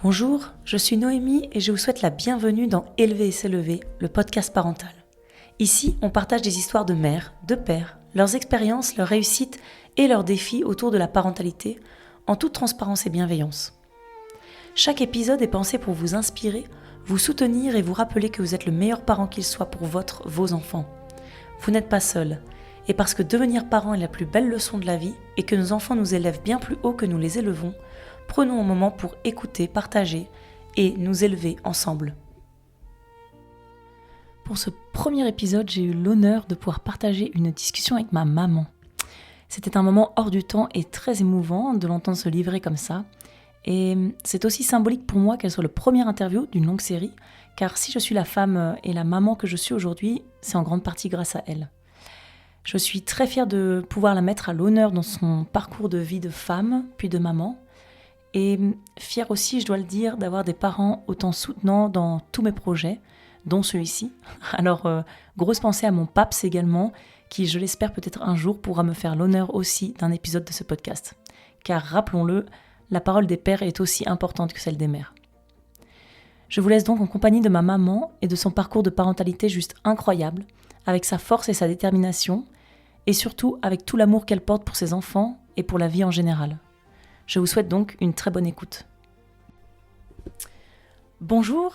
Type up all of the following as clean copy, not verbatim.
Bonjour, je suis Noémie et je vous souhaite la bienvenue dans Élever et s'élever, le podcast parental. Ici, on partage des histoires de mères, de pères, leurs expériences, leurs réussites et leurs défis autour de la parentalité, en toute transparence et bienveillance. Chaque épisode est pensé pour vous inspirer, vous soutenir et vous rappeler que vous êtes le meilleur parent qu'il soit pour vos enfants. Vous n'êtes pas seul, et parce que devenir parent est la plus belle leçon de la vie et que nos enfants nous élèvent bien plus haut que nous les élevons, prenons un moment pour écouter, partager et nous élever ensemble. Pour ce premier épisode, j'ai eu l'honneur de pouvoir partager une discussion avec ma maman. C'était un moment hors du temps et très émouvant de l'entendre se livrer comme ça. Et c'est aussi symbolique pour moi qu'elle soit le premier interview d'une longue série, car si je suis la femme et la maman que je suis aujourd'hui, c'est en grande partie grâce à elle. Je suis très fière de pouvoir la mettre à l'honneur dans son parcours de vie de femme, puis de maman. Et fière aussi, je dois le dire, d'avoir des parents autant soutenants dans tous mes projets, dont celui-ci. Alors, grosse pensée à mon paps également, qui, je l'espère, peut-être un jour pourra me faire l'honneur aussi d'un épisode de ce podcast. Car rappelons-le, la parole des pères est aussi importante que celle des mères. Je vous laisse donc en compagnie de ma maman et de son parcours de parentalité juste incroyable, avec sa force et sa détermination, et surtout avec tout l'amour qu'elle porte pour ses enfants et pour la vie en général. Je vous souhaite donc une très bonne écoute. Bonjour,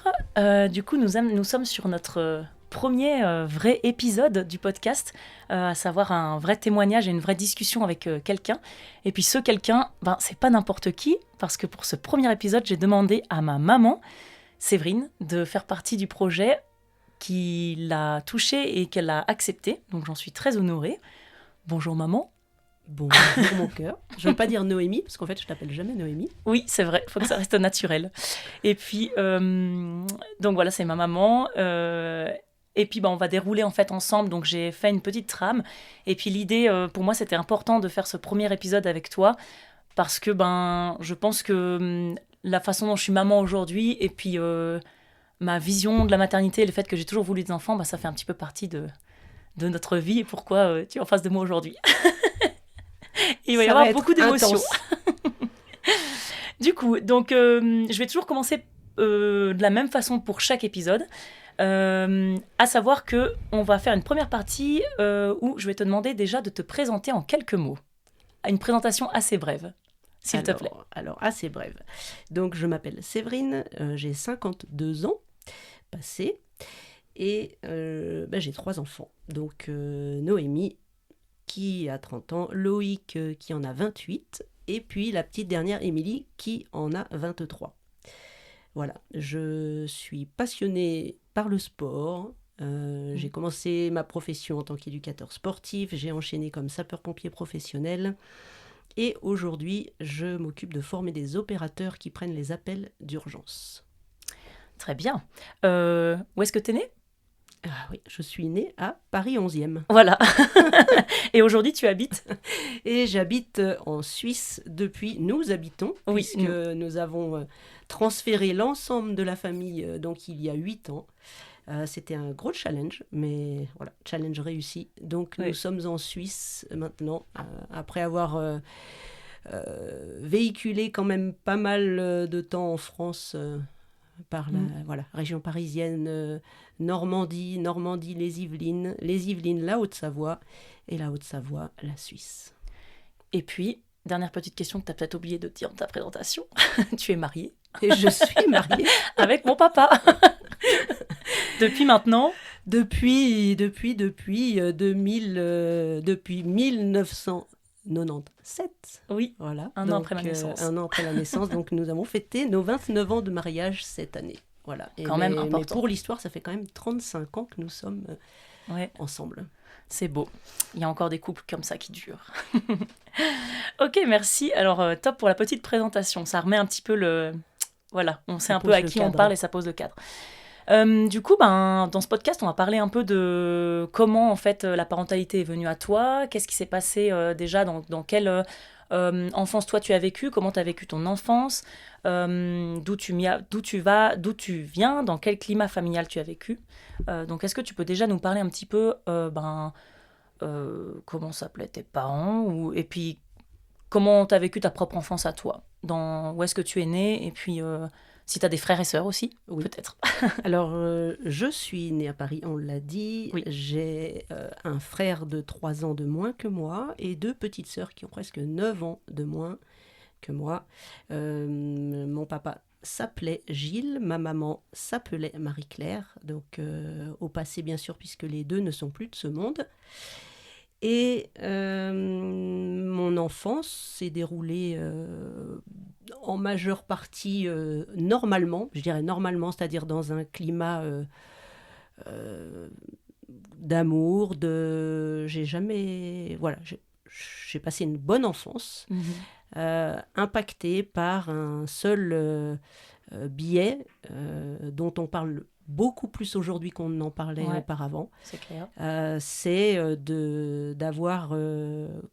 du coup nous sommes sur notre premier vrai épisode du podcast, à savoir un vrai témoignage et une vraie discussion avec quelqu'un. Et puis ce quelqu'un, c'est pas n'importe qui, parce que pour ce premier épisode, j'ai demandé à ma maman, Séverine, de faire partie du projet qui l'a touchée et qu'elle a accepté. Donc j'en suis très honorée. Bonjour maman. Bonjour mon cœur. Je ne veux pas dire Noémie, parce qu'en fait, je t'appelle jamais Noémie. Oui, c'est vrai, il faut que ça reste naturel. Et puis, donc voilà, c'est ma maman. Et puis, on va dérouler en fait ensemble. Donc, j'ai fait une petite trame. Et puis, l'idée, pour moi, c'était important de faire ce premier épisode avec toi. Parce que, je pense que la façon dont je suis maman aujourd'hui, et puis ma vision de la maternité, et le fait que j'ai toujours voulu des enfants, ça fait un petit peu partie de notre vie et pourquoi tu es en face de moi aujourd'hui. Il va y avoir beaucoup d'émotions. Du coup, donc, je vais toujours commencer de la même façon pour chaque épisode, à savoir qu'on va faire une première partie où je vais te demander déjà de te présenter en quelques mots. Une présentation assez brève, s'il te plaît. Alors, assez brève. Donc, je m'appelle Séverine, j'ai 52 ans passés et j'ai 3 enfants. Donc, Noémie, qui a 30 ans, Loïc qui en a 28, et puis la petite dernière Émilie qui en a 23. Voilà, je suis passionnée par le sport. J'ai commencé ma profession en tant qu'éducateur sportif, j'ai enchaîné comme sapeur-pompier professionnel, et aujourd'hui, je m'occupe de former des opérateurs qui prennent les appels d'urgence. Très bien. Où est-ce que tu es née ? Ah oui, je suis née à Paris 11e. Voilà. Et aujourd'hui, tu habites ? Et j'habite en Suisse depuis, nous habitons, puisque nous avons transféré l'ensemble de la famille donc il y a 8 ans. C'était un gros challenge, mais voilà, challenge réussi. Donc nous sommes en Suisse maintenant, après avoir véhiculé quand même pas mal de temps en France par la région parisienne, Normandie, les Yvelines, la Haute-Savoie, et la Haute-Savoie, la Suisse. Et puis, dernière petite question que tu as peut-être oublié de dire dans ta présentation, tu es mariée. Et je suis mariée. Avec mon papa. Depuis maintenant Depuis 1997. Oui, voilà. Un an après ma naissance. Un an après la naissance, donc nous avons fêté nos 29 ans de mariage cette année. Voilà. Même important. Mais pour l'histoire, ça fait quand même 35 ans que nous sommes ensemble. C'est beau. Il y a encore des couples comme ça qui durent. Ok, merci. Alors, top pour la petite présentation. Ça remet un petit peu le... Voilà, on sait un peu à qui on parle et ça pose le cadre. Du coup, dans ce podcast, on va parler un peu de comment en fait la parentalité est venue à toi, qu'est-ce qui s'est passé déjà, dans quelle enfance toi tu as vécu, comment tu as vécu ton enfance, d'où tu viens, dans quel climat familial tu as vécu. Donc, est-ce que tu peux déjà nous parler un petit peu, comment s'appelaient tes parents, et puis comment tu as vécu ta propre enfance à toi, où est-ce que tu es née, et puis Si tu as des frères et sœurs aussi, Oui. peut-être. Alors, je suis née à Paris, on l'a dit. Oui. J'ai un frère de 3 ans de moins que moi et 2 petites sœurs qui ont presque 9 ans de moins que moi. Mon papa s'appelait Gilles, ma maman s'appelait Marie-Claire, donc au passé bien sûr, puisque les deux ne sont plus de ce monde. Et mon enfance s'est déroulée en majeure partie normalement, je dirais normalement, c'est-à-dire dans un climat euh, d'amour, j'ai jamais... Voilà, j'ai passé une bonne enfance, impactée par un seul biais dont on parle beaucoup plus aujourd'hui qu'on n'en parlait auparavant. C'est clair. C'est d'avoir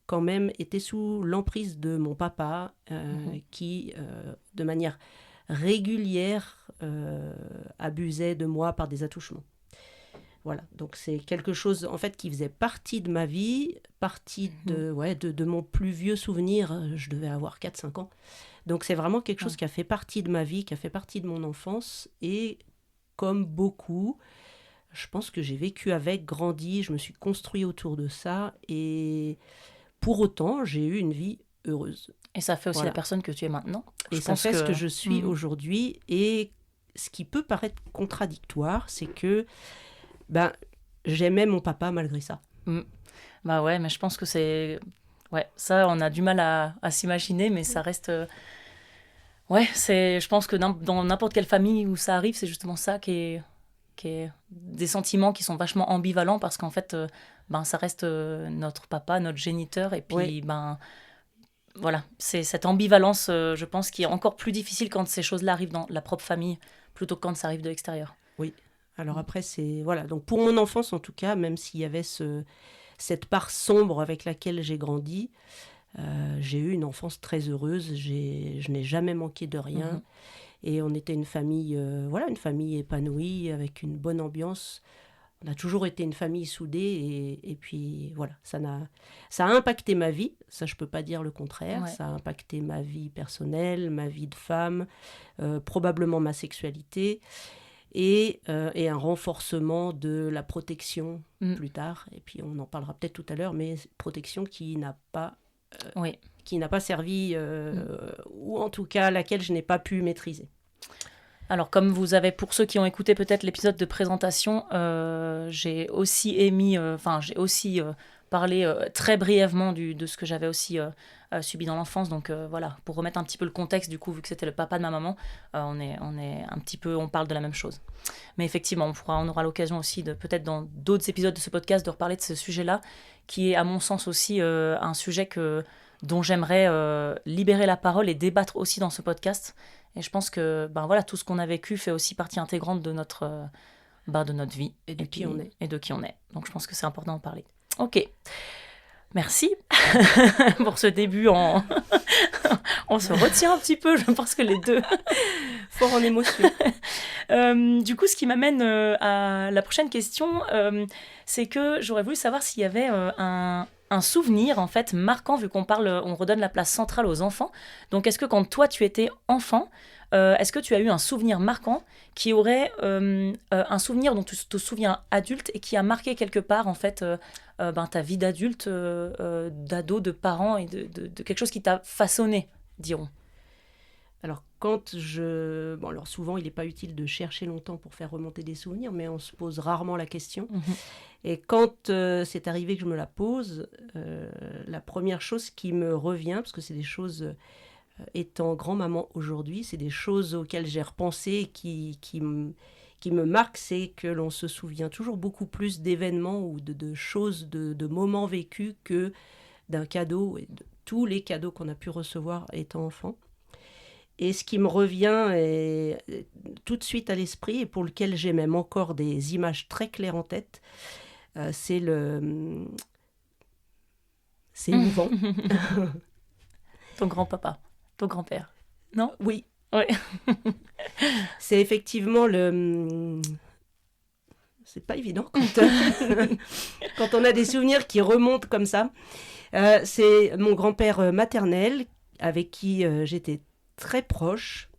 quand même été sous l'emprise de mon papa qui, de manière régulière, abusait de moi par des attouchements. Voilà, donc c'est quelque chose en fait qui faisait partie de ma vie, partie de mon plus vieux souvenir, je devais avoir 4-5 ans. Donc c'est vraiment quelque chose qui a fait partie de ma vie, qui a fait partie de mon enfance et comme beaucoup, je pense que j'ai vécu avec, grandi, je me suis construit autour de ça et pour autant, j'ai eu une vie heureuse. Et ça fait aussi la personne que tu es maintenant. Et ça fait ce que je suis aujourd'hui et ce qui peut paraître contradictoire, c'est que j'aimais mon papa malgré ça. Bah ouais, mais je pense que c'est... Ouais, ça, on a du mal à s'imaginer, mais ça reste... Ouais, je pense que dans n'importe quelle famille où ça arrive, c'est justement ça qui est des sentiments qui sont vachement ambivalents parce qu'en fait, ça reste notre papa, notre géniteur. Et puis, voilà, c'est cette ambivalence, je pense, qui est encore plus difficile quand ces choses-là arrivent dans la propre famille plutôt que quand ça arrive de l'extérieur. Oui. Alors après, c'est... Voilà. Donc pour mon enfance, en tout cas, même s'il y avait cette part sombre avec laquelle j'ai grandi, j'ai eu une enfance très heureuse. Je n'ai jamais manqué de rien. Et on était une famille, une famille épanouie, avec une bonne ambiance. On a toujours été une famille soudée. Et puis, voilà, ça a impacté ma vie. Ça, je ne peux pas dire le contraire. Ouais. Ça a impacté ma vie personnelle, ma vie de femme, probablement ma sexualité. Et un renforcement de la protection plus tard. Et puis on en parlera peut-être tout à l'heure, mais protection qui n'a pas servi, ou en tout cas laquelle je n'ai pas pu maîtriser. Alors comme vous avez, pour ceux qui ont écouté peut-être l'épisode de présentation, j'ai aussi parlé très brièvement de ce que j'avais aussi subi dans l'enfance. Donc voilà, pour remettre un petit peu le contexte, du coup, vu que c'était le papa de ma maman, on parle de la même chose. Mais effectivement, on aura l'occasion aussi, peut-être dans d'autres épisodes de ce podcast, de reparler de ce sujet-là, qui est à mon sens aussi un sujet dont j'aimerais libérer la parole et débattre aussi dans ce podcast. Et je pense que tout ce qu'on a vécu fait aussi partie intégrante de notre vie. Et de qui on est. Et de qui on est. Donc je pense que c'est important d'en parler. Ok. Merci pour ce début. On se retient un petit peu, je pense que les deux. Fort en émotion. Du coup, ce qui m'amène à la prochaine question, c'est que j'aurais voulu savoir s'il y avait un souvenir en fait marquant, vu qu'on redonne la place centrale aux enfants. Donc, est-ce que quand toi tu étais enfant, est-ce que tu as eu un souvenir marquant qui aurait un souvenir dont tu te souviens adulte et qui a marqué quelque part en fait ta vie d'adulte, d'ado, de parent et de quelque chose qui t'a façonné, dirons. Alors alors souvent il n'est pas utile de chercher longtemps pour faire remonter des souvenirs, mais on se pose rarement la question. Et quand c'est arrivé que je me la pose, la première chose qui me revient, parce que c'est des choses, étant grand-maman aujourd'hui, c'est des choses auxquelles j'ai repensé et qui me marquent, c'est que l'on se souvient toujours beaucoup plus d'événements ou de choses, de moments vécus que d'un cadeau, et de tous les cadeaux qu'on a pu recevoir étant enfant. Et ce qui me revient tout de suite à l'esprit, et pour lequel j'ai même encore des images très claires en tête, c'est émouvant. Ton grand-papa, ton grand-père, non ? Oui. Ouais. C'est effectivement c'est pas évident quand on a des souvenirs qui remontent comme ça. C'est mon grand-père maternel avec qui j'étais très proche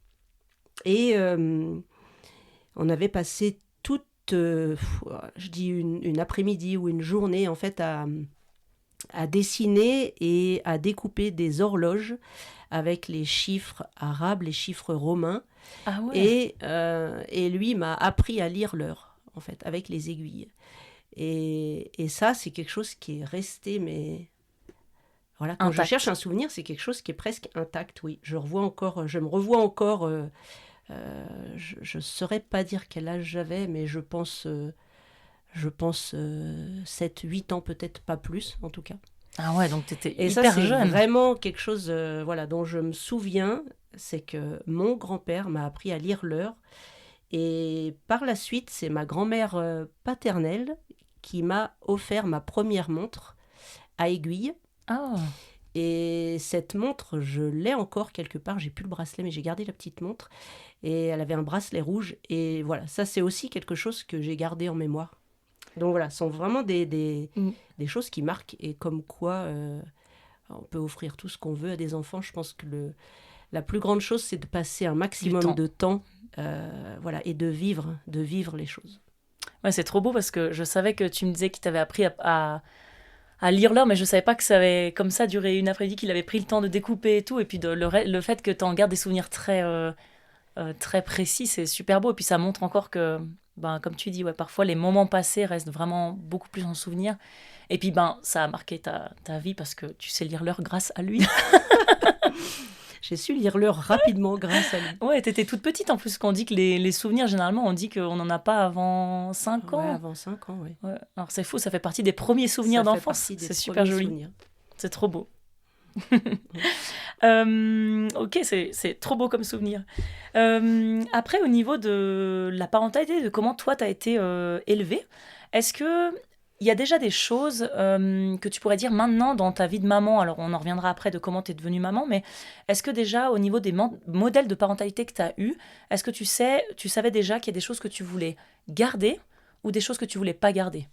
Et on avait passé toute, je dis une après-midi ou une journée, en fait, à dessiner et à découper des horloges avec les chiffres arabes, les chiffres romains. Ah ouais. Et lui m'a appris à lire l'heure, en fait, avec les aiguilles. Et ça, c'est quelque chose qui est resté, mais voilà, quand je cherche Intact. un souvenir, c'est quelque chose qui est presque intact, oui. Je me revois encore, je ne saurais pas dire quel âge j'avais, mais je pense 7, 8 ans, peut-être pas plus, en tout cas. Ah ouais, donc t'étais Et ça, hyper c'est jeune. vraiment quelque chose voilà, dont je me souviens, c'est que mon grand-père m'a appris à lire l'heure. Et par la suite, c'est ma grand-mère paternelle qui m'a offert ma première montre à aiguille. Ah, Et cette montre, je l'ai encore quelque part. J'ai plus le bracelet, mais j'ai gardé la petite montre. Et elle avait un bracelet rouge. Et voilà, ça c'est aussi quelque chose que j'ai gardé en mémoire. Donc voilà, ce sont vraiment mm, des choses qui marquent. Et comme quoi, on peut offrir tout ce qu'on veut à des enfants. Je pense que la plus grande chose, c'est de passer un du maximum temps. de temps voilà, et de vivre les choses. Ouais, c'est trop beau parce que je savais que tu me disais qu'il t'avait appris à lire l'heure, mais je savais pas que ça avait comme ça duré une après-midi, qu'il avait pris le temps de découper et tout. Et puis le fait que tu en gardes des souvenirs très précis, c'est super beau. Et puis ça montre encore que, ben, comme tu dis, ouais, parfois les moments passés restent vraiment beaucoup plus en souvenir. Et puis ben, ça a marqué ta vie parce que tu sais lire l'heure grâce à lui. J'ai su lire l'heure rapidement grâce à lui. Ouais, t'étais toute petite en plus, qu'on dit que les souvenirs, généralement, on dit qu'on n'en a pas avant 5 Ouais, ans. avant 5 ans, oui. Ouais. Alors c'est fou, ça fait partie des premiers souvenirs Ça fait d'enfance. partie des C'est super premiers joli. souvenirs. C'est trop beau. Ok, c'est trop beau comme souvenir. Après, au niveau de la parentalité, de comment toi t'as été élevé, est-ce que il y a déjà des choses que tu pourrais dire maintenant dans ta vie de maman? Alors, on en reviendra après de comment tu es devenue maman, mais est-ce que déjà au niveau des modèles de parentalité que tu as eu, est-ce que tu savais déjà qu'il y a des choses que tu voulais garder ou des choses que tu voulais pas garder?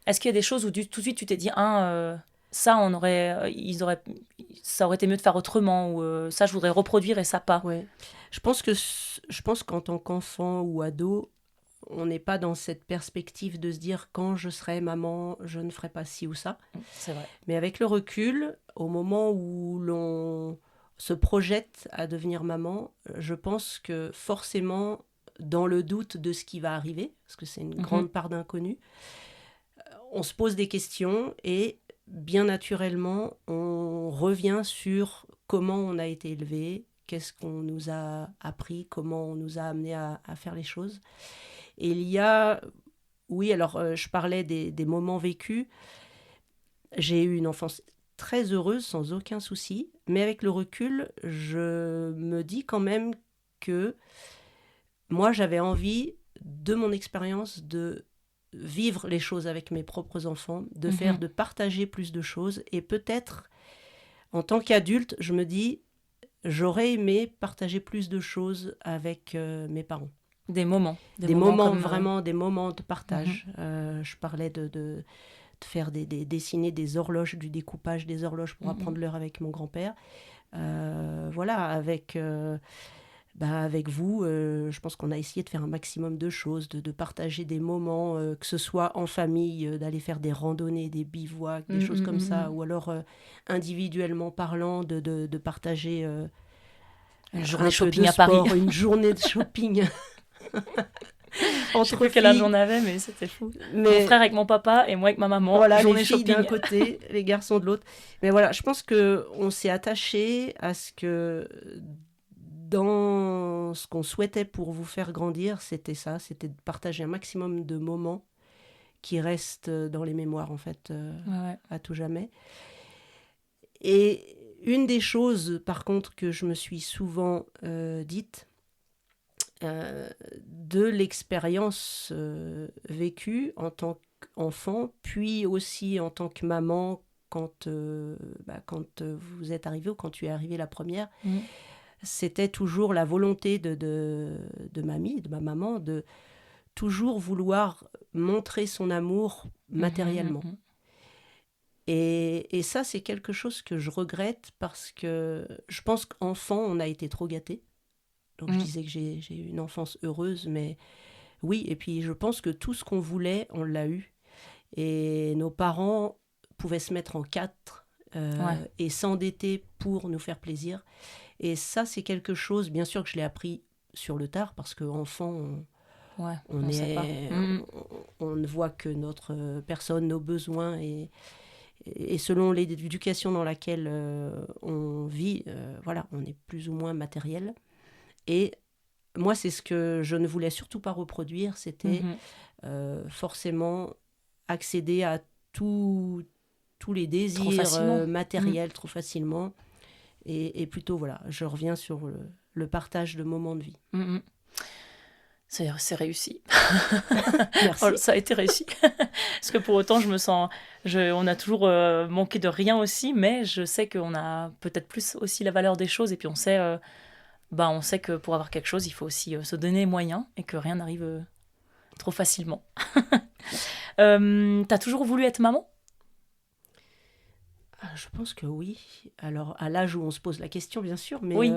Est-ce qu'il y a des choses où tout de suite tu t'es dit, ça, ça aurait été mieux de faire autrement, ou ça, je voudrais reproduire et ça pas. Ouais. Je pense qu'en tant qu'enfant ou ado, on n'est pas dans cette perspective de se dire quand je serai maman, je ne ferai pas ci ou ça. C'est vrai. Mais avec le recul, au moment où l'on se projette à devenir maman, je pense que forcément, dans le doute de ce qui va arriver, parce que c'est une Mhm. grande part d'inconnu, on se pose des questions et bien naturellement, on revient sur comment on a été élevé, qu'est-ce qu'on nous a appris, comment on nous a amené à faire les choses. Et il y a, oui, alors je parlais des moments vécus. J'ai eu une enfance très heureuse, sans aucun souci, mais avec le recul, je me dis quand même que moi, j'avais envie, de mon expérience, de vivre les choses avec mes propres enfants, Mhm. de partager plus de choses. Et peut-être, en tant qu'adulte, je me dis, j'aurais aimé partager plus de choses avec mes parents. Des moments comme... Des moments de Mhm. partage. Je parlais de faire dessiner des horloges, du découpage des horloges pour Mhm. apprendre l'heure avec mon grand-père. Voilà, avec vous, je pense qu'on a essayé de faire un maximum de choses, de partager des moments, que ce soit en famille, d'aller faire des randonnées, des bivouacs, des Mhm, choses mhm, comme ça, mhm. ou alors individuellement parlant, de partager Une journée un peu de shopping à Paris. sport, une journée de shopping Je sais entre plus quel âge on filles. avait, mais c'était fou. Mon frère Mais avec mon papa et moi avec ma maman, voilà, les journée filles d'un shopping. côté, les garçons de l'autre. Mais voilà, je pense que on s'est attaché à ce que dans ce qu'on souhaitait pour vous faire grandir, c'était ça, c'était de partager un maximum de moments qui restent dans les mémoires en fait Ouais, ouais. à tout jamais. Et une des choses par contre que je me suis souvent dite de l'expérience vécue en tant qu'enfant, puis aussi en tant que maman quand vous êtes arrivé ou quand tu es arrivée la première, Mhm. c'était toujours la volonté de mamie, de ma maman, de toujours vouloir montrer son amour Mhm, matériellement. mhm. Et ça, c'est quelque chose que je regrette parce que je pense qu'enfant, on a été trop gâtés. Donc je disais que j'ai eu une enfance heureuse, mais oui, et puis je pense que tout ce qu'on voulait, on l'a eu. Et nos parents pouvaient se mettre en quatre et s'endetter pour nous faire plaisir. Et ça, c'est quelque chose, bien sûr que je l'ai appris sur le tard, parce qu'enfant, on ne voit que notre personne, nos besoins, et selon l'éducation dans laquelle on vit, voilà, on est plus ou moins matériel. Et moi, c'est ce que je ne voulais surtout pas reproduire, c'était forcément accéder à tous les désirs matériels trop facilement. Et plutôt, voilà, je reviens sur le partage de moments de vie. C'est réussi. Merci. Ça a été réussi. Parce que pour autant, on a toujours manqué de rien aussi, mais je sais qu'on a peut-être plus aussi la valeur des choses, et puis on sait que pour avoir quelque chose, il faut aussi se donner les moyens, et que rien n'arrive trop facilement. T'as toujours voulu être maman ? Je pense que oui. Alors, à l'âge où on se pose la question, bien sûr, mais... Oui,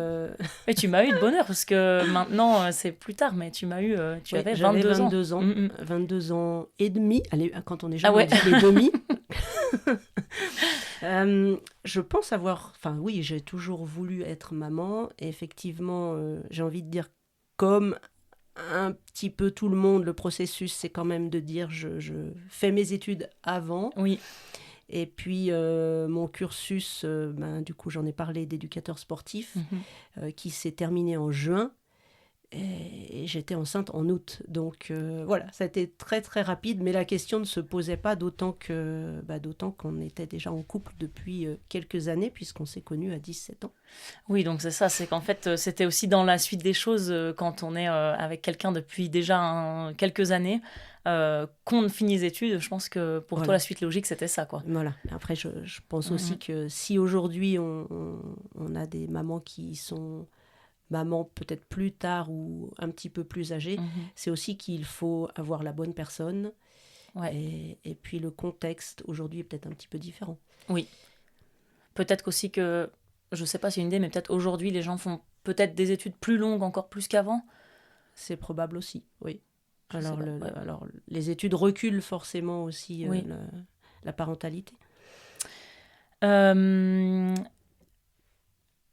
mais tu m'as eu de bonheur, parce que maintenant, c'est plus tard, mais tu m'as eu... tu avais 22 ans. 22 ans. 22 ans et demi. Allez, quand on est jeune, on dit les demi. Je pense avoir... Enfin, oui, j'ai toujours voulu être maman. Et effectivement, j'ai envie de dire, comme un petit peu tout le monde, le processus, c'est quand même de dire, je fais mes études avant. Oui. Et puis, mon cursus, du coup, j'en ai parlé d'éducateur sportif, qui s'est terminé en juin. Et j'étais enceinte en août. Donc, voilà, ça a été très, très rapide. Mais la question ne se posait pas, d'autant qu'on était déjà en couple depuis quelques années, puisqu'on s'est connus à 17 ans. Oui, donc c'est ça. C'est qu'en fait, c'était aussi dans la suite des choses, quand on est avec quelqu'un depuis déjà quelques années, qu'on finit les études. Je pense que pour toi, la suite logique, c'était ça, quoi. Voilà. Après, je pense aussi que si aujourd'hui, on a des mamans qui sont... maman peut-être plus tard ou un petit peu plus âgée, c'est aussi qu'il faut avoir la bonne personne. Et puis le contexte aujourd'hui est peut-être un petit peu différent. Oui. Peut-être qu'aussi que, je sais pas si c'est une idée, mais peut-être aujourd'hui les gens font peut-être des études plus longues, encore plus qu'avant. C'est probable aussi, oui. Alors les études reculent forcément aussi la parentalité.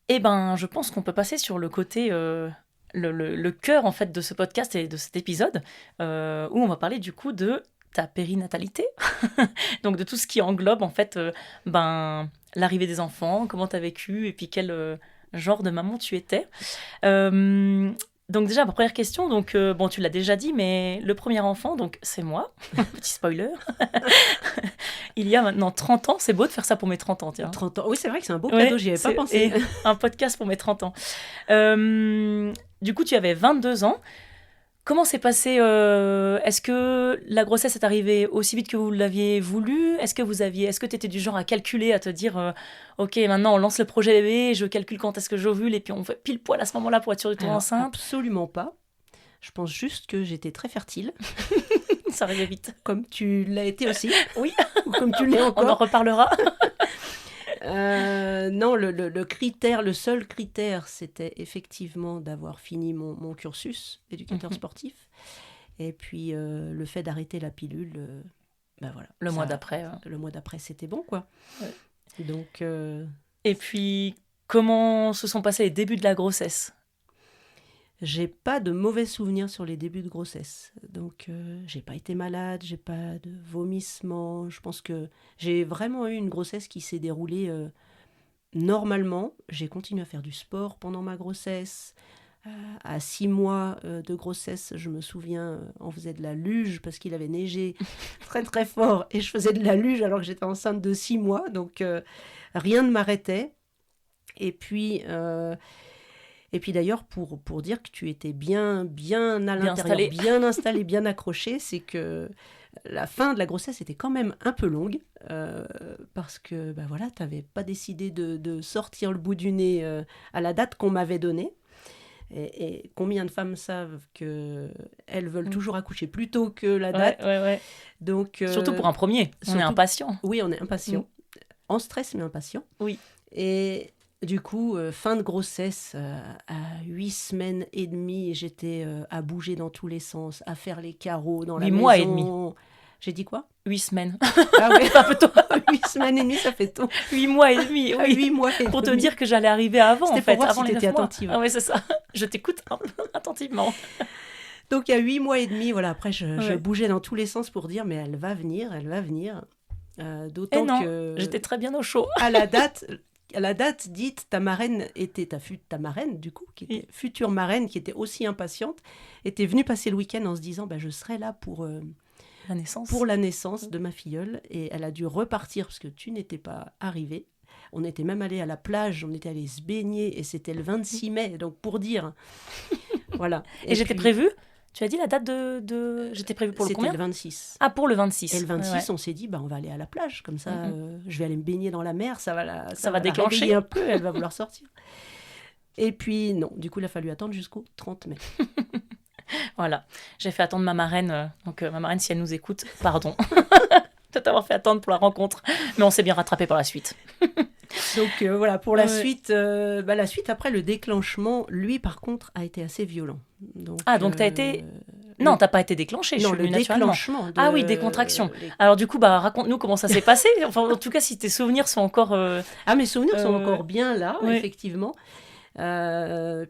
Eh ben, je pense qu'on peut passer sur le côté, le cœur en fait de ce podcast et de cet épisode, où on va parler du coup de ta périnatalité, donc de tout ce qui englobe en fait, l'arrivée des enfants, comment tu as vécu et puis quel genre de maman tu étais. Donc déjà, ma première question, donc tu l'as déjà dit, mais le premier enfant, donc c'est moi, petit spoiler. Il y a maintenant 30 ans, c'est beau de faire ça pour mes 30 ans, tiens. 30 ans, oui, c'est vrai que c'est un beau cadeau, j'y avais pas pensé. Et un podcast pour mes 30 ans. Du coup, tu avais 22 ans. Comment s'est passé est-ce que la grossesse est arrivée aussi vite que vous l'aviez voulu ? Est-ce que tu étais du genre à calculer, à te dire ok, maintenant on lance le projet bébé, je calcule quand est-ce que j'ovule et puis on fait pile poil à ce moment-là pour être sûr de tomber enceinte ? Absolument pas. Je pense juste que j'étais très fertile. Ça arrivait vite. Comme tu l'as été aussi. Oui. Ou comme tu l'es encore. On en reparlera. Non, le seul critère, c'était effectivement d'avoir fini mon cursus d'éducateur sportif. Et puis, le fait d'arrêter la pilule, voilà. Le mois d'après. Le mois d'après, c'était bon, quoi. Ouais. Donc... Et puis, comment se sont passés les débuts de la grossesse ? J'ai pas de mauvais souvenirs sur les débuts de grossesse. Donc, j'ai pas été malade, j'ai pas de vomissements. Je pense que j'ai vraiment eu une grossesse qui s'est déroulée normalement. J'ai continué à faire du sport pendant ma grossesse. À 6 mois de grossesse, je me souviens, on faisait de la luge parce qu'il avait neigé très très fort. Et je faisais de la luge alors que j'étais enceinte de 6 mois. Donc, rien ne m'arrêtait. Et puis d'ailleurs, pour dire que tu étais bien à l'intérieur, bien installé, bien accroché, c'est que la fin de la grossesse était quand même un peu longue, parce que tu n'avais pas décidé de sortir le bout du nez à la date qu'on m'avait donnée. Et combien de femmes savent qu'elles veulent toujours accoucher plus tôt que la date. Ouais. Donc, surtout pour un premier, on est impatient. Oui, on est impatient. En stress, mais impatient. Oui. Et Du coup, fin de grossesse, à 8 semaines et demie, j'étais à bouger dans tous les sens, à faire les carreaux dans la 8 maison. mois et demi. J'ai dit quoi? 8 semaines. Ah oui, Ça fait tôt. 8 semaines et demie, ça fait tôt. 8 mois et demi, Ah, oui. 8 mois et Pour te demi. dire que j'allais arriver avant, C'était en fait, pour voir avant si les t'étais 9 mois. attentive. Ah ouais, c'est ça. Je t'écoute attentivement. Donc, il y a 8 mois et demi, voilà, après, je Ouais. bougeais dans tous les sens pour dire, mais elle va venir, elle va venir. Et D'autant non, que j'étais très bien au chaud. à la date dite, ta marraine était ta marraine, du coup, qui était future marraine, qui était aussi impatiente, était venue passer le week-end en se disant, je serai là pour la naissance de ma filleule. Et elle a dû repartir parce que tu n'étais pas arrivée. On était même allé à la plage, on était allé se baigner et c'était le 26 mai, donc pour dire. Voilà. Et j'étais puis, prévue. Tu as dit la date de... J'étais prévue pour le c'était combien? le 26. Ah, pour le 26. Et le 26, Ouais. on s'est dit, on va aller à la plage, comme ça, je vais aller me baigner dans la mer, ça va va déclencher. la réveiller un peu, elle va vouloir sortir. Et puis, non, du coup, il a fallu attendre jusqu'au 30 mai. Voilà, j'ai fait attendre ma marraine. Donc ma marraine, si elle nous écoute, pardon de t'avoir fait attendre pour la rencontre. Mais on s'est bien rattrapé par la suite. Donc voilà, pour la Ouais. suite, la suite après le déclenchement, lui par contre a été assez violent. Donc, T'as été... Non, t'as pas été déclenchée, je non, suis le venue naturellement. déclenchement. Ah oui, des contractions. Alors du coup, raconte-nous comment ça s'est passé. Enfin, en tout cas, si tes souvenirs sont encore... Ah, mes souvenirs sont encore bien là, ouais. effectivement.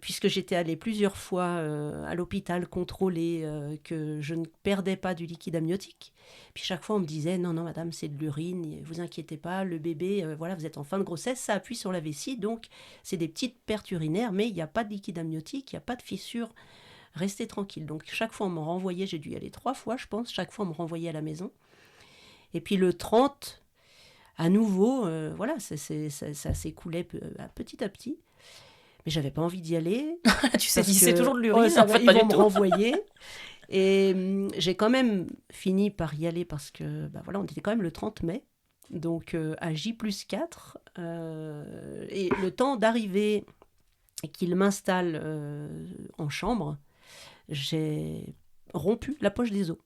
Puisque j'étais allée plusieurs fois à l'hôpital contrôler que je ne perdais pas du liquide amniotique. Puis chaque fois on me disait non madame, c'est de l'urine, vous inquiétez pas, le bébé, voilà, vous êtes en fin de grossesse, ça appuie sur la vessie, donc c'est des petites pertes urinaires, mais il n'y a pas de liquide amniotique, il n'y a pas de fissure, restez tranquille. Donc chaque fois on me renvoyait, j'ai dû y aller 3 fois je pense, chaque fois on me renvoyait à la maison. Et puis le 30, à nouveau, voilà, ça s'écoulait petit à petit. Mais j'avais pas envie d'y aller. Tu sais, c'est toujours de l'urine, ça en va, fait, pas ils vont du me tout. renvoyer. Et j'ai quand même fini par y aller parce que, voilà, on était quand même le 30 mai. Donc, à J+4. Et le temps d'arriver et qu'il m'installe en chambre, j'ai rompu la poche des os.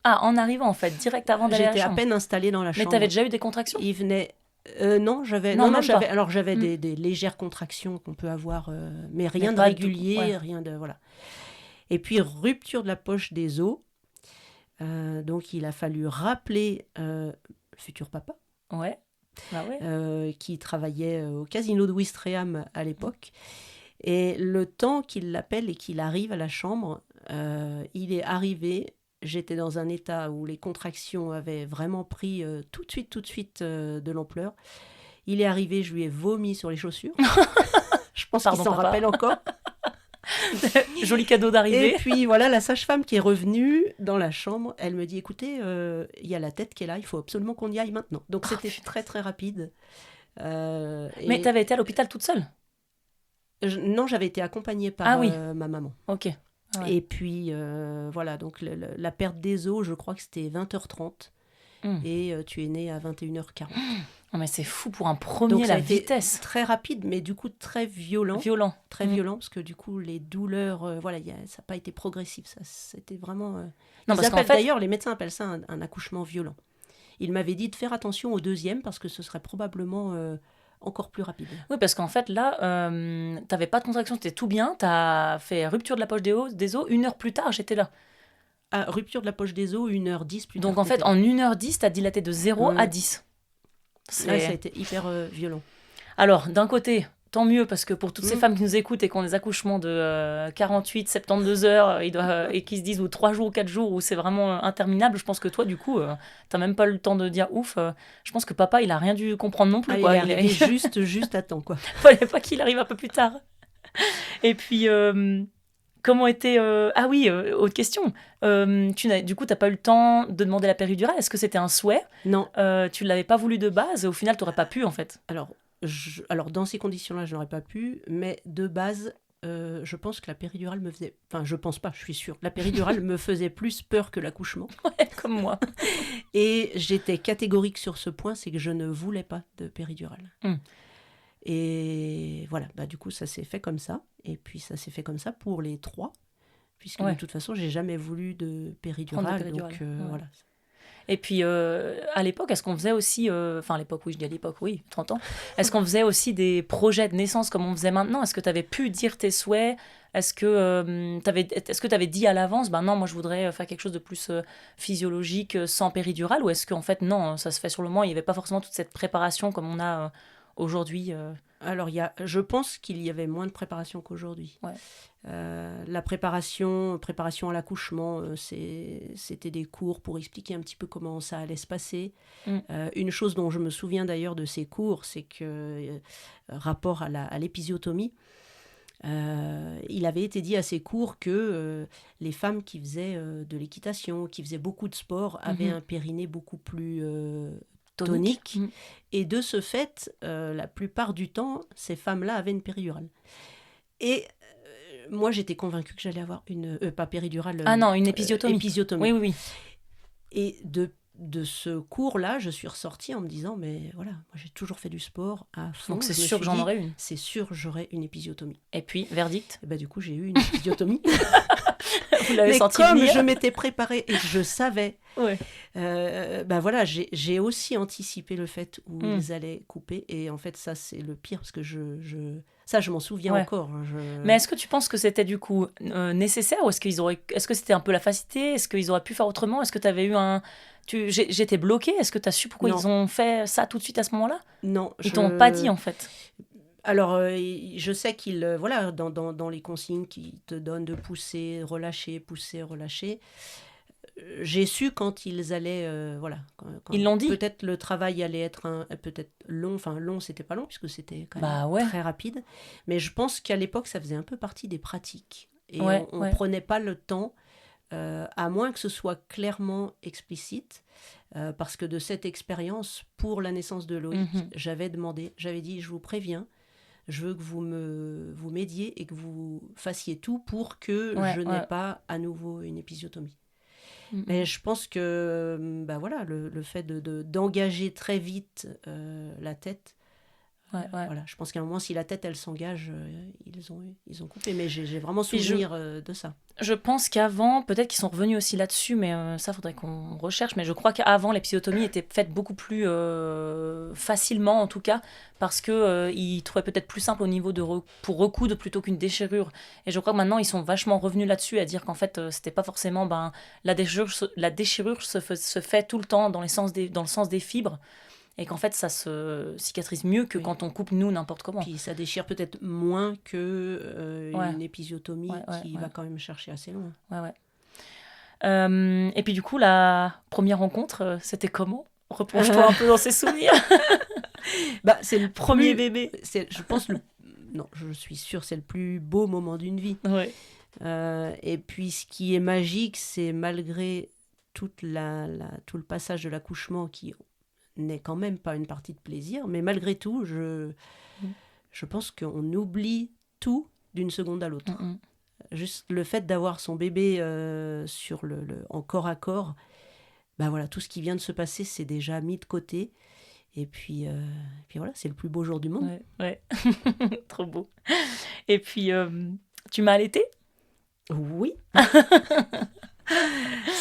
Ah, en arrivant, en fait, direct avant d'aller à la J'étais à chambre. peine installée dans la chambre. Mais t'avais déjà eu des contractions? Il venait... non, j'avais des légères contractions qu'on peut avoir, mais rien de régulier, ouais. rien de voilà. Et puis rupture de la poche des os. Donc il a fallu rappeler le futur papa, Ouais. Ouais. qui travaillait au casino de Ouistreham à l'époque. Et le temps qu'il l'appelle et qu'il arrive à la chambre, il est arrivé. J'étais dans un état où les contractions avaient vraiment pris tout de suite de l'ampleur. Il est arrivé, je lui ai vomi sur les chaussures. Je pense qu'il s'en rappelle encore. Joli cadeau d'arrivée. Et puis voilà, la sage-femme qui est revenue dans la chambre, elle me dit, écoutez, il y a la tête qui est là, il faut absolument qu'on y aille maintenant. Donc c'était très très rapide. Mais t'avais été à l'hôpital toute seule? Non, j'avais été accompagnée par ma maman. Ok. Ah ouais. Et puis, voilà, donc la perte des os, je crois que c'était 20h30. Et tu es née à 21h40. Non, mais c'est fou pour un premier, donc, la vitesse. Très rapide, mais du coup très violent. Très violent, parce que du coup, les douleurs, voilà, ça n'a pas été progressif. Ça, c'était vraiment... Non, parce qu'en fait... D'ailleurs, les médecins appellent ça un accouchement violent. Ils m'avaient dit de faire attention au deuxième, parce que ce serait probablement... encore plus rapide. Oui, parce qu'en fait, là, t'avais pas de contraction, c'était tout bien. T'as fait rupture de la poche des os. 1 heure plus tard, j'étais là. Ah, rupture de la poche des os, 1h10 plus tard. Donc, en fait, en 1h10, t'as dilaté de 0 à 10. Ouais, ça a été hyper violent. Alors, d'un côté, tant mieux, parce que pour toutes ces femmes qui nous écoutent et qui ont des accouchements de 48, 72 heures, et qui se disent ou 3 jours ou 4 jours, où c'est vraiment interminable, je pense que toi, du coup, t'as même pas le temps de dire ouf. Je pense que papa, il a rien dû comprendre non plus. Ah, quoi. Il est arrivé juste à temps, quoi. Fallait pas qu'il arrive un peu plus tard. Et puis... comment était... Ah oui, autre question. Du coup, tu n'as pas eu le temps de demander la péridurale. Est-ce que c'était un souhait? Non. Tu ne l'avais pas voulu de base et au final, tu n'aurais pas pu, en fait. Alors, dans ces conditions-là, je n'aurais pas pu. Mais de base, je pense que la péridurale me faisait... Enfin, je pense pas, je suis sûre. La péridurale me faisait plus peur que l'accouchement. Ouais, comme moi. Et j'étais catégorique sur ce point, c'est que je ne voulais pas de péridurale. Et voilà, du coup, ça s'est fait comme ça. Et puis, ça s'est fait comme ça pour les 3. Puisque de toute façon, j'ai jamais voulu de péridurale. Donc, voilà. Et puis, à l'époque, est-ce qu'on faisait aussi... Enfin, à l'époque, oui, je dis à l'époque, oui, 30 ans. Est-ce qu'on faisait aussi des projets de naissance comme on faisait maintenant? Est-ce que tu avais pu dire tes souhaits? Est-ce que tu avais dit à l'avance, ben non, moi, je voudrais faire quelque chose de plus physiologique, sans péridurale? Ou est-ce qu'en fait, non, ça se fait sur le moment, il n'y avait pas forcément toute cette préparation comme on a aujourd'hui Alors, je pense qu'il y avait moins de préparation qu'aujourd'hui. Ouais. La préparation à l'accouchement, c'était des cours pour expliquer un petit peu comment ça allait se passer. Une chose dont je me souviens d'ailleurs de ces cours, c'est que, rapport à l'épisiotomie, il avait été dit à ces cours que les femmes qui faisaient de l'équitation, qui faisaient beaucoup de sport, avaient un périnée beaucoup plus tonique. Et de ce fait, la plupart du temps, ces femmes-là avaient une péridurale. Et moi, j'étais convaincue que j'allais avoir pas péridurale. Une épisiotomie. Épisiotomie. Oui. Et de ce cours-là, je suis ressortie en me disant, mais voilà, moi j'ai toujours fait du sport à fond. Donc c'est sûr que j'en aurais une. C'est sûr, j'aurais une épisiotomie. Et puis, verdict? Et du coup, j'ai eu une épisiotomie. Vous l'avez mais senti comme venir. je m'étais préparée et que je savais, Ouais. voilà, j'ai aussi anticipé le fait où ils allaient couper. Et en fait, ça, c'est le pire, parce que je m'en souviens encore. Mais est-ce que tu penses que c'était du coup nécessaire, ou est-ce que c'était un peu la facilité? Est-ce qu'ils auraient pu faire autrement? Est-ce que tu avais eu j'étais bloquée. Est-ce que tu as su pourquoi ils ont fait ça tout de suite à ce moment-là? Non. Ils t'ont pas dit, en fait. Alors, je sais qu'ils, voilà, dans les consignes qu'ils te donnent de pousser, relâcher, j'ai su quand ils allaient, voilà. Quand ils l'ont dit? Peut-être le travail allait être peut-être long, enfin long, c'était pas long, puisque c'était quand même très rapide. Mais je pense qu'à l'époque, ça faisait un peu partie des pratiques. Et on prenait pas le temps, à moins que ce soit clairement explicite, parce que de cette expérience, pour la naissance de Loïc, j'avais dit, je vous préviens, je veux que vous m'aidiez et que vous fassiez tout pour que je n'ai pas à nouveau une épisiotomie. Mais je pense que voilà, le fait d'engager très vite la tête, voilà, je pense qu'à un moment, si la tête elle s'engage, ils ont coupé. Mais j'ai vraiment souvenir de ça. Je pense qu'avant, peut-être qu'ils sont revenus aussi là-dessus, mais ça faudrait qu'on recherche. Mais je crois qu'avant, l'épisiotomie était faite beaucoup plus facilement, en tout cas, parce qu'ils trouvaient peut-être plus simple au niveau pour recoudre plutôt qu'une déchirure. Et je crois que maintenant, ils sont vachement revenus là-dessus, à dire qu'en fait, c'était pas forcément... la déchirure se fait tout le temps dans le sens des fibres, et qu'en fait, ça se cicatrise mieux que quand on coupe, nous, n'importe comment. Puis ça déchire peut-être moins que une épisiotomie qui va quand même chercher assez loin. Et puis du coup, la première rencontre, c'était comment? Replonge-toi un peu dans ces souvenirs. C'est le premier bébé. Je pense non, je suis sûre, c'est le plus beau moment d'une vie. Et puis ce qui est magique, c'est malgré tout le passage de l'accouchement qui n'est quand même pas une partie de plaisir, mais malgré tout, je pense qu'on oublie tout d'une seconde à l'autre. Juste le fait d'avoir son bébé en corps à corps, voilà, tout ce qui vient de se passer, c'est déjà mis de côté. Et puis voilà, c'est le plus beau jour du monde. Ouais. Trop beau. Et puis, tu m'as allaitée? Oui.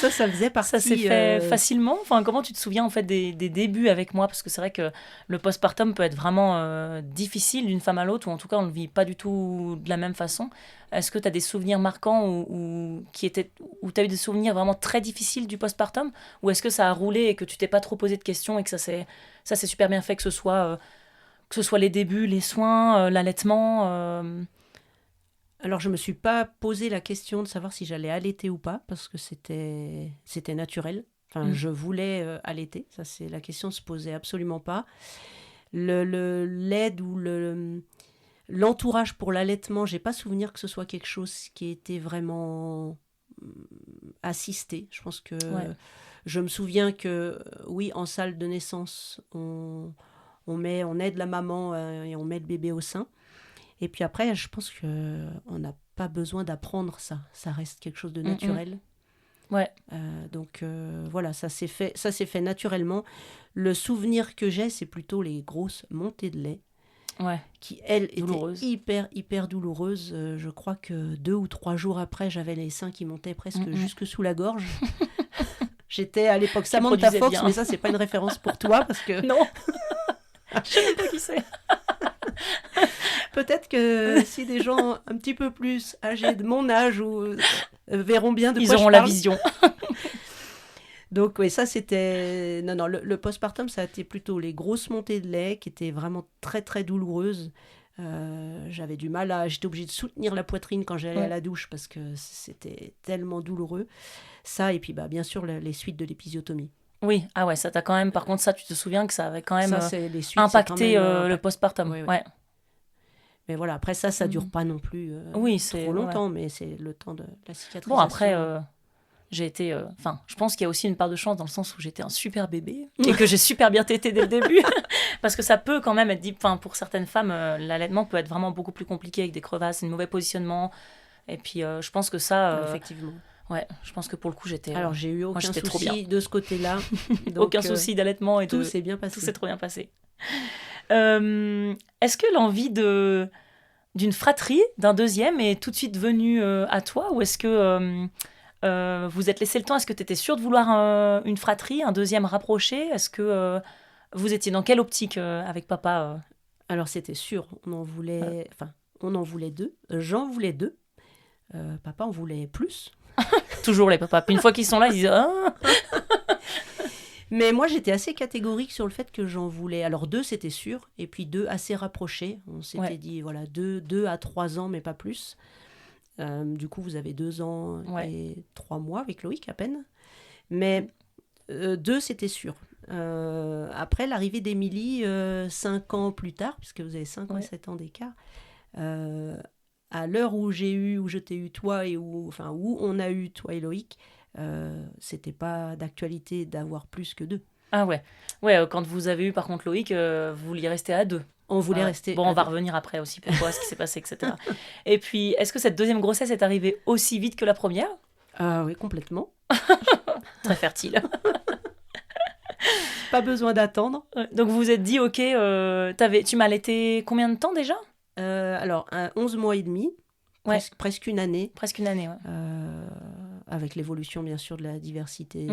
Ça faisait partie... Ça s'est fait facilement? Enfin, comment tu te souviens en fait des débuts avec moi? Parce que c'est vrai que le postpartum peut être vraiment difficile d'une femme à l'autre, ou en tout cas on ne le vit pas du tout de la même façon. Est-ce que tu as des souvenirs marquants où tu as eu des souvenirs vraiment très difficiles du postpartum? Ou est-ce que ça a roulé et que tu t'es pas trop posé de questions et que ça s'est super bien fait, que ce soit les débuts, les soins, l'allaitement Alors, je ne me suis pas posé la question de savoir si j'allais allaiter ou pas, parce que c'était naturel. Enfin, je voulais allaiter. Ça, c'est la question ne se posait absolument pas. L'aide ou l'entourage pour l'allaitement, j'ai pas souvenir que ce soit quelque chose qui était vraiment assisté. Je pense que je me souviens que oui, en salle de naissance, on aide la maman et on met le bébé au sein. Et puis après, je pense qu'on n'a pas besoin d'apprendre ça. Ça reste quelque chose de naturel. Donc voilà, ça s'est fait naturellement. Le souvenir que j'ai, c'est plutôt les grosses montées de lait. Qui, elles, étaient hyper douloureuses. Je crois que 2 ou 3 jours après, j'avais les seins qui montaient presque jusque sous la gorge. J'étais à l'époque Samantha produisais Fox, bien. mais ça, c'est pas une référence pour toi, parce que Non. Je sais pas qui c'est. peut-être que si des gens un petit peu plus âgés de mon âge verront bien de Ils quoi je auront la parle. vision. Donc oui, ça c'était... Non, le postpartum, ça a été plutôt les grosses montées de lait qui étaient vraiment très très douloureuses. J'avais du mal à... J'étais obligée de soutenir la poitrine quand j'allais à la douche parce que c'était tellement douloureux. Ça, et puis bien sûr les suites de l'épisiotomie. Oui, ah ouais, ça t'a quand même... Par contre, ça, tu te souviens que ça avait quand même Ça, c'est les suites, impacté c'est quand même, le postpartum. Oui, oui. Ouais. Mais voilà, après ça dure pas non plus Oui, c'est... trop longtemps, ouais. mais c'est le temps de la cicatrisation. Bon, après, j'ai été... Enfin, je pense qu'il y a aussi une part de chance dans le sens où j'étais un super bébé et que j'ai super bien tété dès le début. Parce que ça peut quand même être... Enfin, pour certaines femmes, l'allaitement peut être vraiment beaucoup plus compliqué avec des crevasses, un mauvais positionnement. Et puis, je pense que ça... Effectivement. Ouais, je pense que pour le coup, j'étais... Alors, j'ai eu aucun j'étais trop bien. souci de ce côté-là. Donc, aucun souci d'allaitement et tout de... s'est bien passé. Tout s'est trop bien passé. Est-ce que l'envie d'une fratrie, d'un deuxième, est tout de suite venue à toi? Ou est-ce que vous êtes laissé le temps? Est-ce que tu étais sûre de vouloir une fratrie, un deuxième rapproché? Est-ce que vous étiez dans quelle optique avec papa Alors, c'était sûr, on en voulait... Enfin, on en voulait 2. J'en voulais 2. Papa en voulait plus. Toujours les papas. Puis une fois qu'ils sont là, ils disent ah. Mais moi, j'étais assez catégorique sur le fait que j'en voulais. Alors, 2, c'était sûr. Et puis 2 assez rapprochés. On s'était dit, voilà, 2 à 3 ans, mais pas plus. Du coup, vous avez 2 ans et 3 mois avec Loïc, à peine. Mais 2, c'était sûr. Après, l'arrivée d'Émilie, 5 ans plus tard, puisque vous avez 5 ans et 7 ans d'écart, à l'heure où je t'ai eu toi et où on a eu toi et Loïc, c'était pas d'actualité d'avoir plus que 2. Ah ouais. Quand vous avez eu par contre Loïc, vous vouliez rester à 2. On voulait rester. Bon, on va revenir après aussi pourquoi, ce qui s'est passé, etc. Et puis, est-ce que cette deuxième grossesse est arrivée aussi vite que la première? Oui, complètement. Très fertile. Pas besoin d'attendre. Donc vous vous êtes dit, ok, tu m'as allaité combien de temps déjà? Alors, 11 mois et demi, presque une année. Presque une année, ouais. Avec l'évolution, bien sûr, de la diversité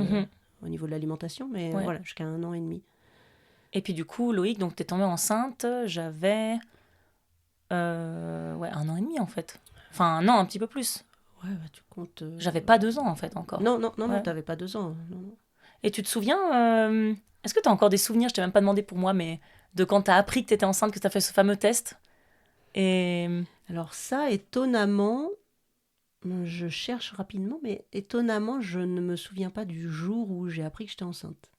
au niveau de l'alimentation, mais voilà, jusqu'à 1 an et demi. Et puis du coup, Loïc, donc t'es tombée enceinte, j'avais 1 an et demi en fait. Enfin, un an, un petit peu plus. Ouais, tu comptes... J'avais pas 2 ans en fait encore. Non, t'avais pas 2 ans. Non. Et tu te souviens, est-ce que t'as encore des souvenirs, je t'ai même pas demandé pour moi, mais de quand t'as appris que t'étais enceinte, que t'as fait ce fameux test? Et... Alors ça, étonnamment, je cherche rapidement, mais étonnamment, je ne me souviens pas du jour où j'ai appris que j'étais enceinte.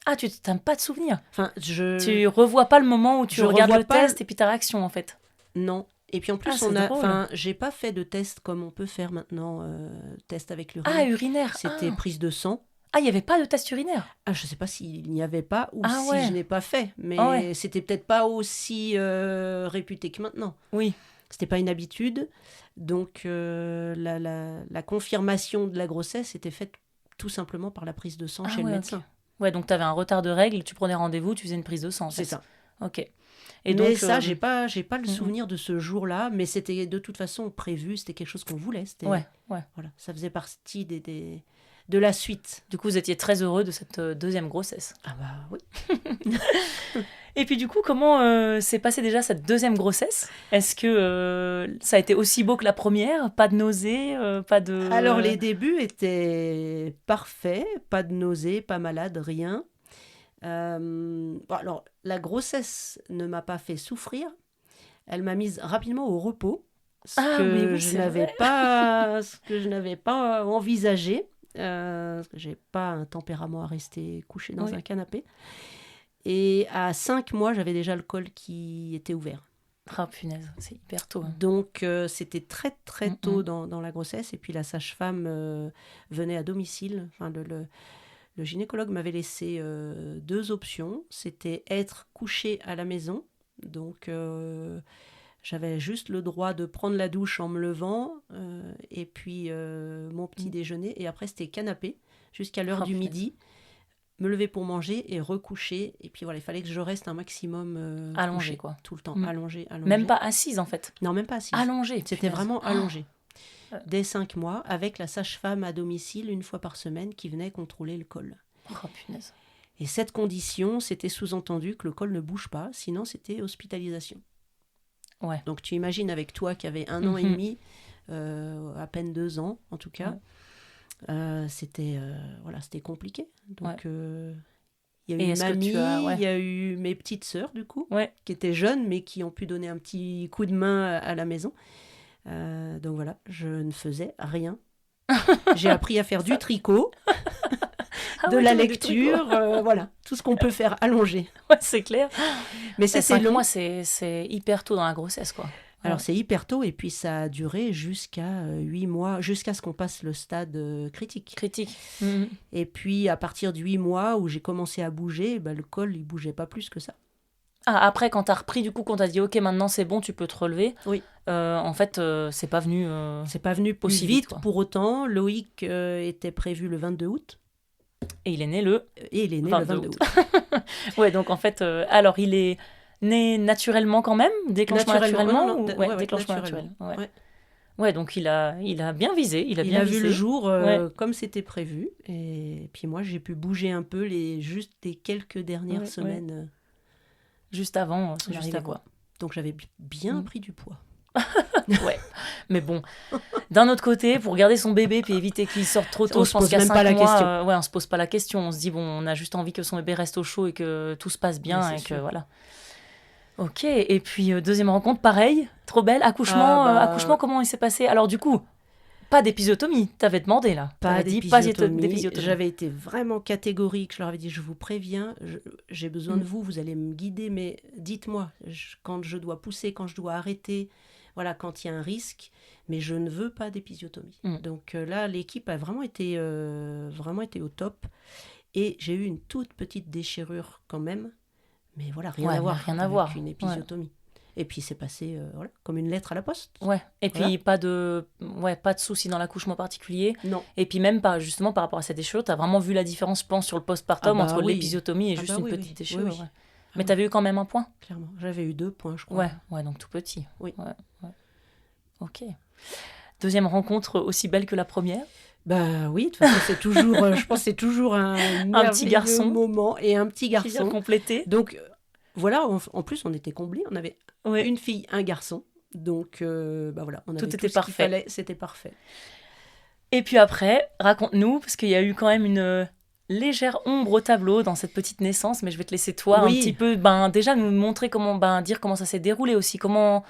Ah, tu n'as pas de souvenir? Enfin, Tu revois pas le moment où tu regardes le test et puis ta réaction, en fait? Non. Et puis en plus, j'ai pas fait de test comme on peut faire maintenant, test avec l'urine. Ah, urinaire. C'était prise de sang. Ah, il n'y avait pas de test urinaire? Ah, je sais pas s'il n'y avait pas ou si ouais. je n'ai pas fait, mais c'était peut-être pas aussi réputé que maintenant. Oui. C'était pas une habitude, donc la confirmation de la grossesse était faite tout simplement par la prise de sang chez le médecin. Okay. Ouais, donc tu avais un retard de règles, tu prenais rendez-vous, tu faisais une prise de sang. C'est ça. Ok. Et mais donc, ça, j'ai pas le souvenir de ce jour-là, mais c'était de toute façon prévu, c'était quelque chose qu'on voulait. Ouais. Voilà, ça faisait partie de la suite. Du coup, vous étiez très heureux de cette deuxième grossesse. Ah bah oui. Et puis du coup, comment s'est passée déjà cette deuxième grossesse? Est-ce que ça a été aussi beau que la première? Pas de nausées, pas de... Alors les débuts étaient parfaits, pas de nausées, pas malade, rien. Alors la grossesse ne m'a pas fait souffrir. Elle m'a mise rapidement au repos, ce que je n'avais pas envisagé. Parce que j'ai pas un tempérament à rester couché dans un canapé. Et à 5 mois, j'avais déjà le col qui était ouvert. Ah punaise, c'est hyper tôt. Hein. Donc c'était très très tôt dans la grossesse. Et puis la sage-femme venait à domicile. Enfin, le gynécologue m'avait laissé 2 options. C'était être couché à la maison. Donc j'avais juste le droit de prendre la douche en me levant. Et puis mon petit déjeuner. Et après c'était canapé jusqu'à l'heure du midi. Me lever pour manger et recoucher. Et puis voilà, il fallait que je reste un maximum allongée, couché, quoi. Tout le temps, allongée. Même pas assise, en fait? Non, même pas assise. Allongée. C'était vraiment allongée. dès 5 mois, avec la sage-femme à domicile 1 fois par semaine qui venait contrôler le col. Oh, punaise. Et cette condition, c'était sous-entendu que le col ne bouge pas, sinon c'était hospitalisation. Ouais. Donc tu imagines avec toi qui avait 1 an et demi, à peine 2 ans en tout cas, c'était compliqué. Donc il y a eu mamie, il y a eu mes petites sœurs du coup, qui étaient jeunes mais qui ont pu donner un petit coup de main à la maison. Donc voilà, je ne faisais rien. J'ai appris à faire du tricot. De la lecture, voilà, tout ce qu'on peut faire allongé. Ouais, c'est clair. Mais c'était long. Moi, c'est hyper tôt dans la grossesse, quoi. Alors, c'est hyper tôt, et puis ça a duré jusqu'à 8 mois, jusqu'à ce qu'on passe le stade critique. Et puis, à partir de 8 mois, où j'ai commencé à bouger, le col, il bougeait pas plus que ça. Ah, après, quand t'as repris, du coup, quand t'as dit « Ok, maintenant, c'est bon, tu peux te relever », en fait, c'est pas venu... c'est pas venu plus vite. Pour autant, Loïc était prévu le 22 août. Et il est né le 22 août. Ouais, donc en fait, alors il est né naturellement quand même, déclenchement naturellement, déclenchement naturel. Ouais, donc il a bien visé, il a vu le jour comme c'était prévu. Et puis moi, j'ai pu bouger un peu juste les quelques dernières semaines. Juste avant son arrivée, quoi. Donc j'avais bien pris du poids. Ouais, mais bon, d'un autre côté, pour garder son bébé puis éviter qu'il sorte trop tôt, je pense qu'à 5 mois, on se pose pas la question. On se dit bon, on a juste envie que son bébé reste au chaud et que tout se passe bien et que voilà. Ok, et puis deuxième rencontre, pareil, trop belle. Accouchement, comment il s'est passé? Alors du coup, pas d'épisiotomie, t'avais demandé là. Pas d'épisiotomie. J'avais été vraiment catégorique. Je leur avais dit, je vous préviens, j'ai besoin de vous, vous allez me guider, mais dites-moi quand je dois pousser, quand je dois arrêter. Voilà, quand il y a un risque, mais je ne veux pas d'épisiotomie. Donc là, l'équipe a vraiment été au top. Et j'ai eu une toute petite déchirure quand même. Mais voilà, rien à voir avec une épisiotomie. Et puis c'est passé comme une lettre à la poste. Ouais. Et puis pas de soucis dans l'accouchement particulier. Non. Et puis même pas justement par rapport à cette déchirure, tu as vraiment vu la différence, je pense, sur le postpartum entre l'épisiotomie et juste une petite déchirure. Oui. Mais tu avais eu quand même un point? Clairement. J'avais eu 2 points, je crois. Ouais, donc tout petit. Oui. Ouais. Ok. Deuxième rencontre aussi belle que la première? Oui, de toute façon, c'est toujours, je pense que c'est toujours un petit garçon moment et un petit garçon. Qui vient compléter. Donc, voilà, en plus, on était comblés. On avait une fille, un garçon. Donc, voilà, on avait tout était ce parfait. qu'il fallait, c'était parfait. Et puis après, raconte-nous, parce qu'il y a eu quand même une légère ombre au tableau dans cette petite naissance, mais je vais te laisser toi un petit peu, déjà nous montrer dire comment ça s'est déroulé aussi, comment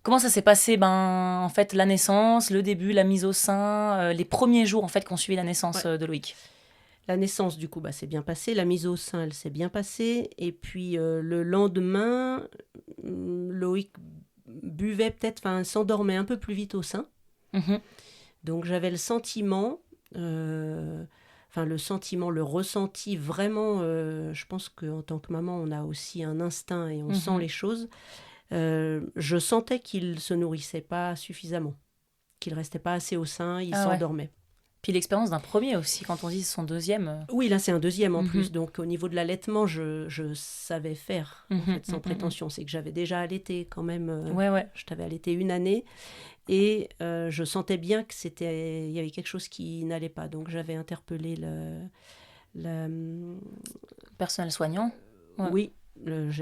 ça s'est passé, en fait, la naissance, le début, la mise au sein, les premiers jours en fait qu'on suivit la naissance de Loïc. La naissance, du coup, s'est bien passée. La mise au sein, elle s'est bien passée. Et puis, le lendemain, Loïc buvait peut-être, s'endormait un peu plus vite au sein. Donc, j'avais le sentiment, le ressenti vraiment, je pense qu'en tant que maman, on a aussi un instinct et on sent les choses. Je sentais qu'il ne se nourrissait pas suffisamment, qu'il ne restait pas assez au sein, il s'endormait. Puis l'expérience d'un premier aussi, quand on dit son deuxième. Oui, là c'est un deuxième en plus, donc au niveau de l'allaitement, je savais faire, en fait, sans prétention. C'est que j'avais déjà allaité quand même, je t'avais allaité 1 année, et je sentais bien il y avait quelque chose qui n'allait pas, donc j'avais interpellé le personnel soignant. Oui.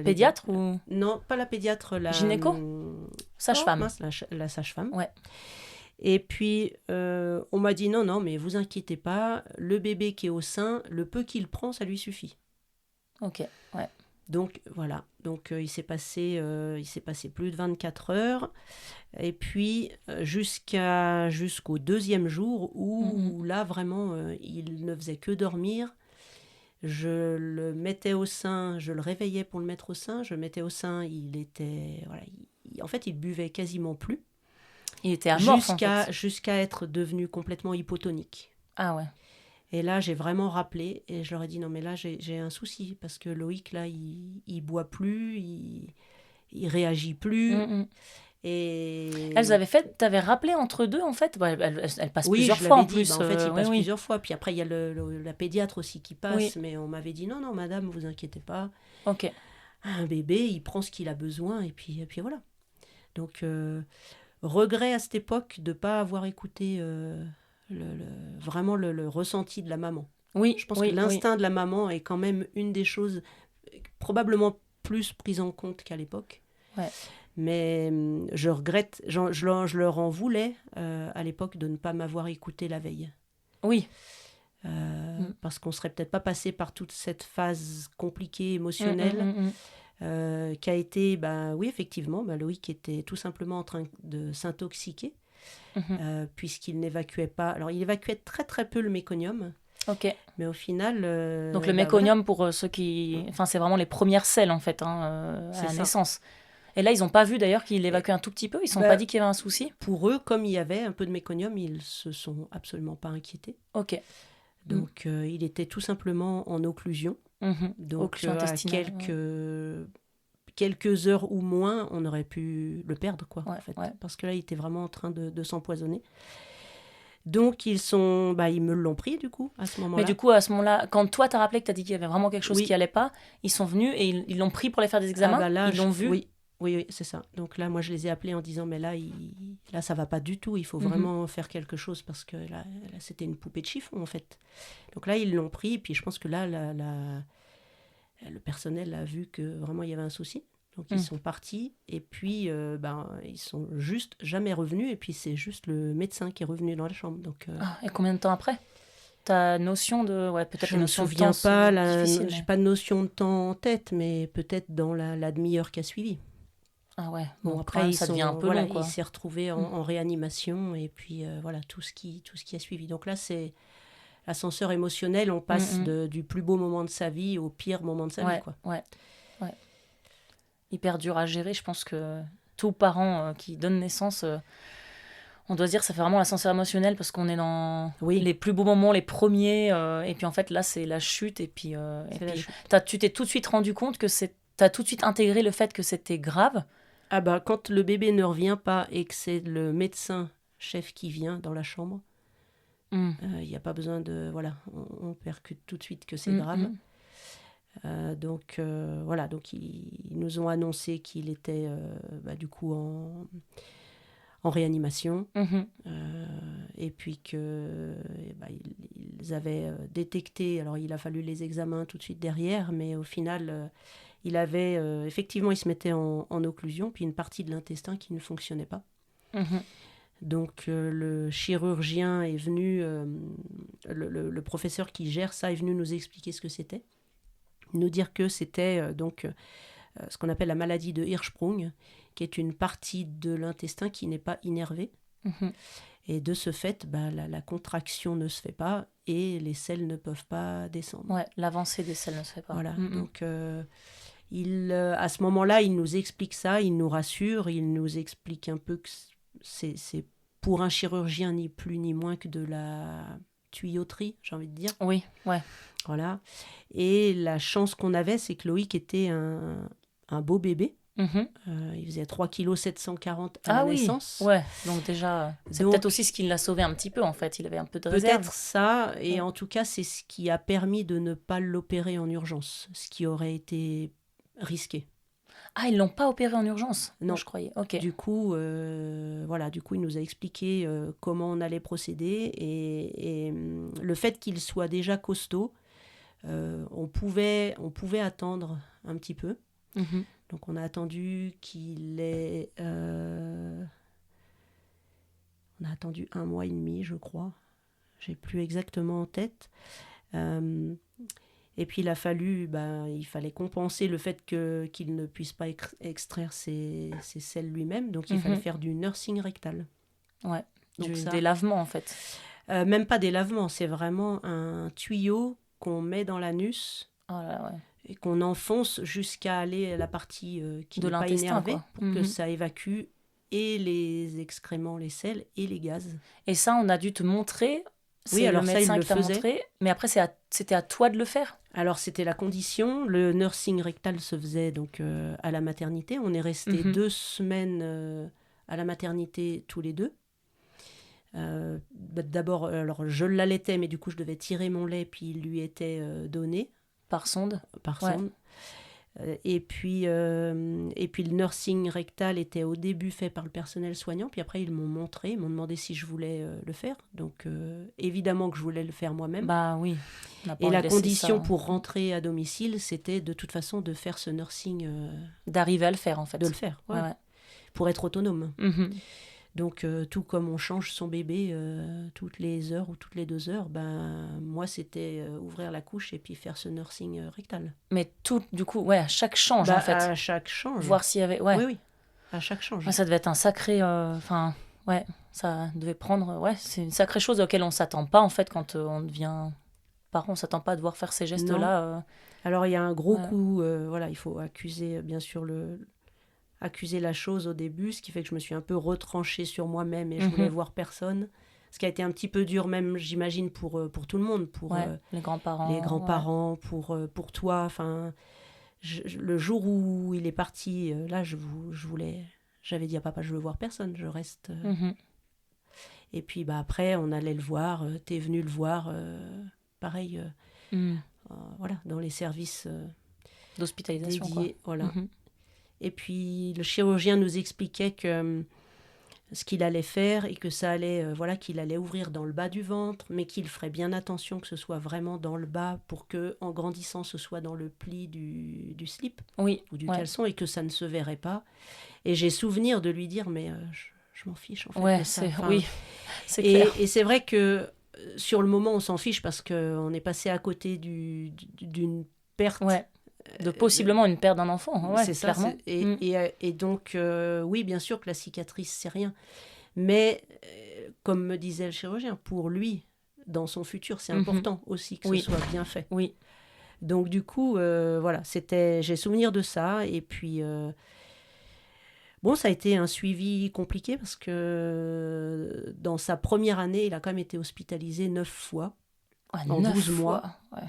Pédiatre ou... Non, pas la pédiatre, la... Gynéco Sage-femme. La sage-femme. Ouais. Et puis, on m'a dit non, mais vous inquiétez pas, le bébé qui est au sein, le peu qu'il prend, ça lui suffit. Ok, ouais. Donc, voilà. Donc, il s'est passé plus de 24 heures. Et puis, jusqu'au 2e jour, où là, vraiment, il ne faisait que dormir. Je le mettais au sein, je le réveillais pour le mettre au sein, je le mettais au sein, il était... Voilà, en fait, il buvait quasiment plus. Il était amorphe, jusqu'à être devenu complètement hypotonique. Ah ouais. Et là, j'ai vraiment rappelé, et je leur ai dit, non, mais là, j'ai un souci, parce que Loïc, là, il boit plus, il réagit plus. Et... T'avais rappelé entre deux, en fait? Elle passe plusieurs fois en plus. En fait, il passe plusieurs fois. Puis après, il y a la pédiatre aussi qui passe. Mais on m'avait dit, non, madame, vous inquiétez pas. Ok. Un bébé, il prend ce qu'il a besoin. Et puis voilà. Donc, regret à cette époque de ne pas avoir écouté vraiment le ressenti de la maman. Oui, Je pense oui, que l'instinct de la maman est quand même une des choses probablement plus prises en compte qu'à l'époque. Ouais. Mais je regrette, je leur en voulais à l'époque de ne pas m'avoir écouté la veille. Oui. Parce qu'on serait peut-être pas passé par toute cette phase compliquée émotionnelle qui a été, oui effectivement, Loïc était tout simplement en train de s'intoxiquer puisqu'il n'évacuait pas. Alors il évacuait très très peu le méconium. Ok. Mais au final... Donc le méconium, pour ceux qui... Enfin, c'est vraiment les premières selles, en fait, à la naissance. Et là, ils n'ont pas vu, d'ailleurs, qu'il évacuait un tout petit peu. Ils ne se sont pas dit qu'il y avait un souci. Pour eux, comme il y avait un peu de méconium, ils ne se sont absolument pas inquiétés. Ok. Donc, il était tout simplement en occlusion. Donc, occlusion intestinale, quelques heures ou moins, on aurait pu le perdre, quoi, ouais, en fait. Ouais. Parce que là, il était vraiment en train de s'empoisonner. Donc, ils me l'ont pris, du coup, à ce moment-là. Mais du coup, à ce moment-là, quand toi, t'as rappelé que t'as dit qu'il y avait vraiment quelque chose qui allait pas, ils sont venus et ils l'ont pris pour les faire des examens. Là, ils l'ont vu. Oui, c'est ça. Donc là, moi, je les ai appelés en disant, mais là, ça va pas du tout. Il faut vraiment faire quelque chose parce que là, c'était une poupée de chiffon, en fait. Donc là, ils l'ont pris. Et puis, je pense que là, le personnel a vu que vraiment, il y avait un souci. Donc, ils sont partis. Et puis, ils sont juste jamais revenus. Et puis, c'est juste le médecin qui est revenu dans la chambre. Donc, et combien de temps après ? Ta notion de... Ouais, peut-être une notion de temps. Je ne me souviens pas. J'ai pas de notion de temps en tête, mais peut-être dans la demi-heure qui a suivi. Ah ouais. Bon, après, ça devient un peu long, quoi. Il s'est retrouvé en réanimation et puis voilà, tout ce qui a suivi. Donc là, c'est l'ascenseur émotionnel. On passe du plus beau moment de sa vie au pire moment de sa vie, quoi. Ouais. Hyper dur à gérer. Je pense que tous parents qui donnent naissance, on doit se dire que ça fait vraiment l'ascenseur émotionnel parce qu'on est dans les plus beaux moments, les premiers. Et puis en fait, là, c'est la chute. Et puis, tu t'es tout de suite rendu compte que t'as tout de suite intégré le fait que c'était grave. Ah bah, quand le bébé ne revient pas et que c'est le médecin chef qui vient dans la chambre, il n'y a pas besoin de... Voilà, on percute tout de suite que c'est grave. Donc voilà, donc ils nous ont annoncé qu'il était du coup en réanimation et puis que ils avaient détecté, alors il a fallu les examens tout de suite derrière, mais au final il avait effectivement, il se mettait en occlusion, puis une partie de l'intestin qui ne fonctionnait pas. Donc le chirurgien est venu, le professeur qui gère ça est venu nous expliquer ce que c'était, nous dire que c'était ce qu'on appelle la maladie de Hirschsprung, qui est une partie de l'intestin qui n'est pas innervée. Et de ce fait, la contraction ne se fait pas et les selles ne peuvent pas descendre. Ouais, l'avancée des selles ne se fait pas. Voilà, donc à ce moment-là, il nous explique ça, il nous rassure, il nous explique un peu que c'est pour un chirurgien ni plus ni moins que de la tuyauterie, j'ai envie de dire. Oui, ouais. Voilà. Et la chance qu'on avait, c'est que Loïc était un beau bébé. Il faisait 3,740 kg à la naissance. Ouais, donc déjà, c'est peut-être aussi ce qui l'a sauvé un petit peu, en fait. Il avait un peu de réserve. Peut-être ça, et en tout cas, c'est ce qui a permis de ne pas l'opérer en urgence, ce qui aurait été risqué. Ah, ils l'ont pas opéré en urgence? Non, je croyais. Ok. Du coup, il nous a expliqué comment on allait procéder, et le fait qu'il soit déjà costaud, on pouvait attendre un petit peu. Donc on a attendu qu'il ait... on a attendu 1 mois et demi, je crois. J'ai plus exactement en tête. Et puis il fallait compenser le fait qu'il ne puisse pas extraire ses selles lui-même. Donc il fallait faire du nursing rectal. Ouais, des lavements en fait. Même pas des lavements, c'est vraiment un tuyau qu'on met dans l'anus. Oh là, ouais. Et qu'on enfonce jusqu'à aller à la partie qui n'est pas énervée, pour que ça évacue et les excréments, les selles et les gaz. Et ça, on a dû te montrer. Oui, alors ça, il le faisait. Montré, mais après, c'était à toi de le faire. Alors, c'était la condition. Le nursing rectal se faisait donc à la maternité. On est resté 2 semaines à la maternité tous les deux. D'abord, alors je l'allaitais, mais du coup, je devais tirer mon lait, puis il lui était donné. Par sonde. Par sonde. Et puis le nursing rectal était au début fait par le personnel soignant, puis après ils m'ont demandé si je voulais le faire. Donc évidemment que je voulais le faire moi-même. Bah oui. On n'a pas Et envie la de laisser condition ça. pour rentrer à domicile, c'était de toute façon de faire ce nursing, D'arriver à le faire, en fait. de le faire, ouais, Ouais. pour être autonome. Mhm. Donc tout comme on change son bébé toutes les heures ou toutes les 2 heures, ben moi c'était ouvrir la couche et puis faire ce nursing rectal. Mais tout, du coup, ouais, à chaque change, Bah, en fait. à chaque change. Voir s'il y avait... Ouais. Oui, oui, à chaque change. Ouais, ça devait être un sacré... Enfin, ouais, ça devait prendre... Ouais, c'est une sacrée chose auquel on s'attend pas, en fait, quand on devient parent. On s'attend pas à devoir faire ces Non. gestes-là. Alors il y a un gros Ouais. coup, voilà, il faut accuser bien sûr accuser la chose au début, ce qui fait que je me suis un peu retranchée sur moi-même et je voulais voir personne. Ce qui a été un petit peu dur même, j'imagine, pour tout le monde, pour Ouais, les grands-parents. les grands-parents, pour toi. Enfin, le jour où il est parti, là, j'avais dit à papa, je veux voir personne, je reste. Ouais. Mhm. Et puis bah après, on allait le voir. T'es venu le voir, pareil, Mhm. voilà, dans les services D'hospitalisation, quoi. dédiés, voilà. Mhm. Et puis le chirurgien nous expliquait que ce qu'il allait faire et que ça allait, voilà, qu'il allait ouvrir dans le bas du ventre, mais qu'il ferait bien attention que ce soit vraiment dans le bas pour que, en grandissant, ce soit dans le pli du slip Oui. ou du Ouais. caleçon et que ça ne se verrait pas. Et j'ai souvenir de lui dire, mais je m'en fiche en fait Ouais, de ça. c'est... Enfin, Oui, c'est clair. et c'est vrai que sur le moment, on s'en fiche parce qu'on est passé à côté d'une perte. Ouais. De possiblement une perte d'un enfant, ouais, C'est ça. clairement. Mm. Et donc, oui, bien sûr que la cicatrice, c'est rien. Mais, comme me disait le chirurgien, pour lui, dans son futur, c'est important aussi que Oui. ce soit bien fait. Oui. Donc, du coup, voilà, j'ai souvenir de ça. Et puis, bon, ça a été un suivi compliqué parce que dans sa première année, il a quand même été hospitalisé 9 fois. Ouais, En 9 12 fois. mois. Ouais.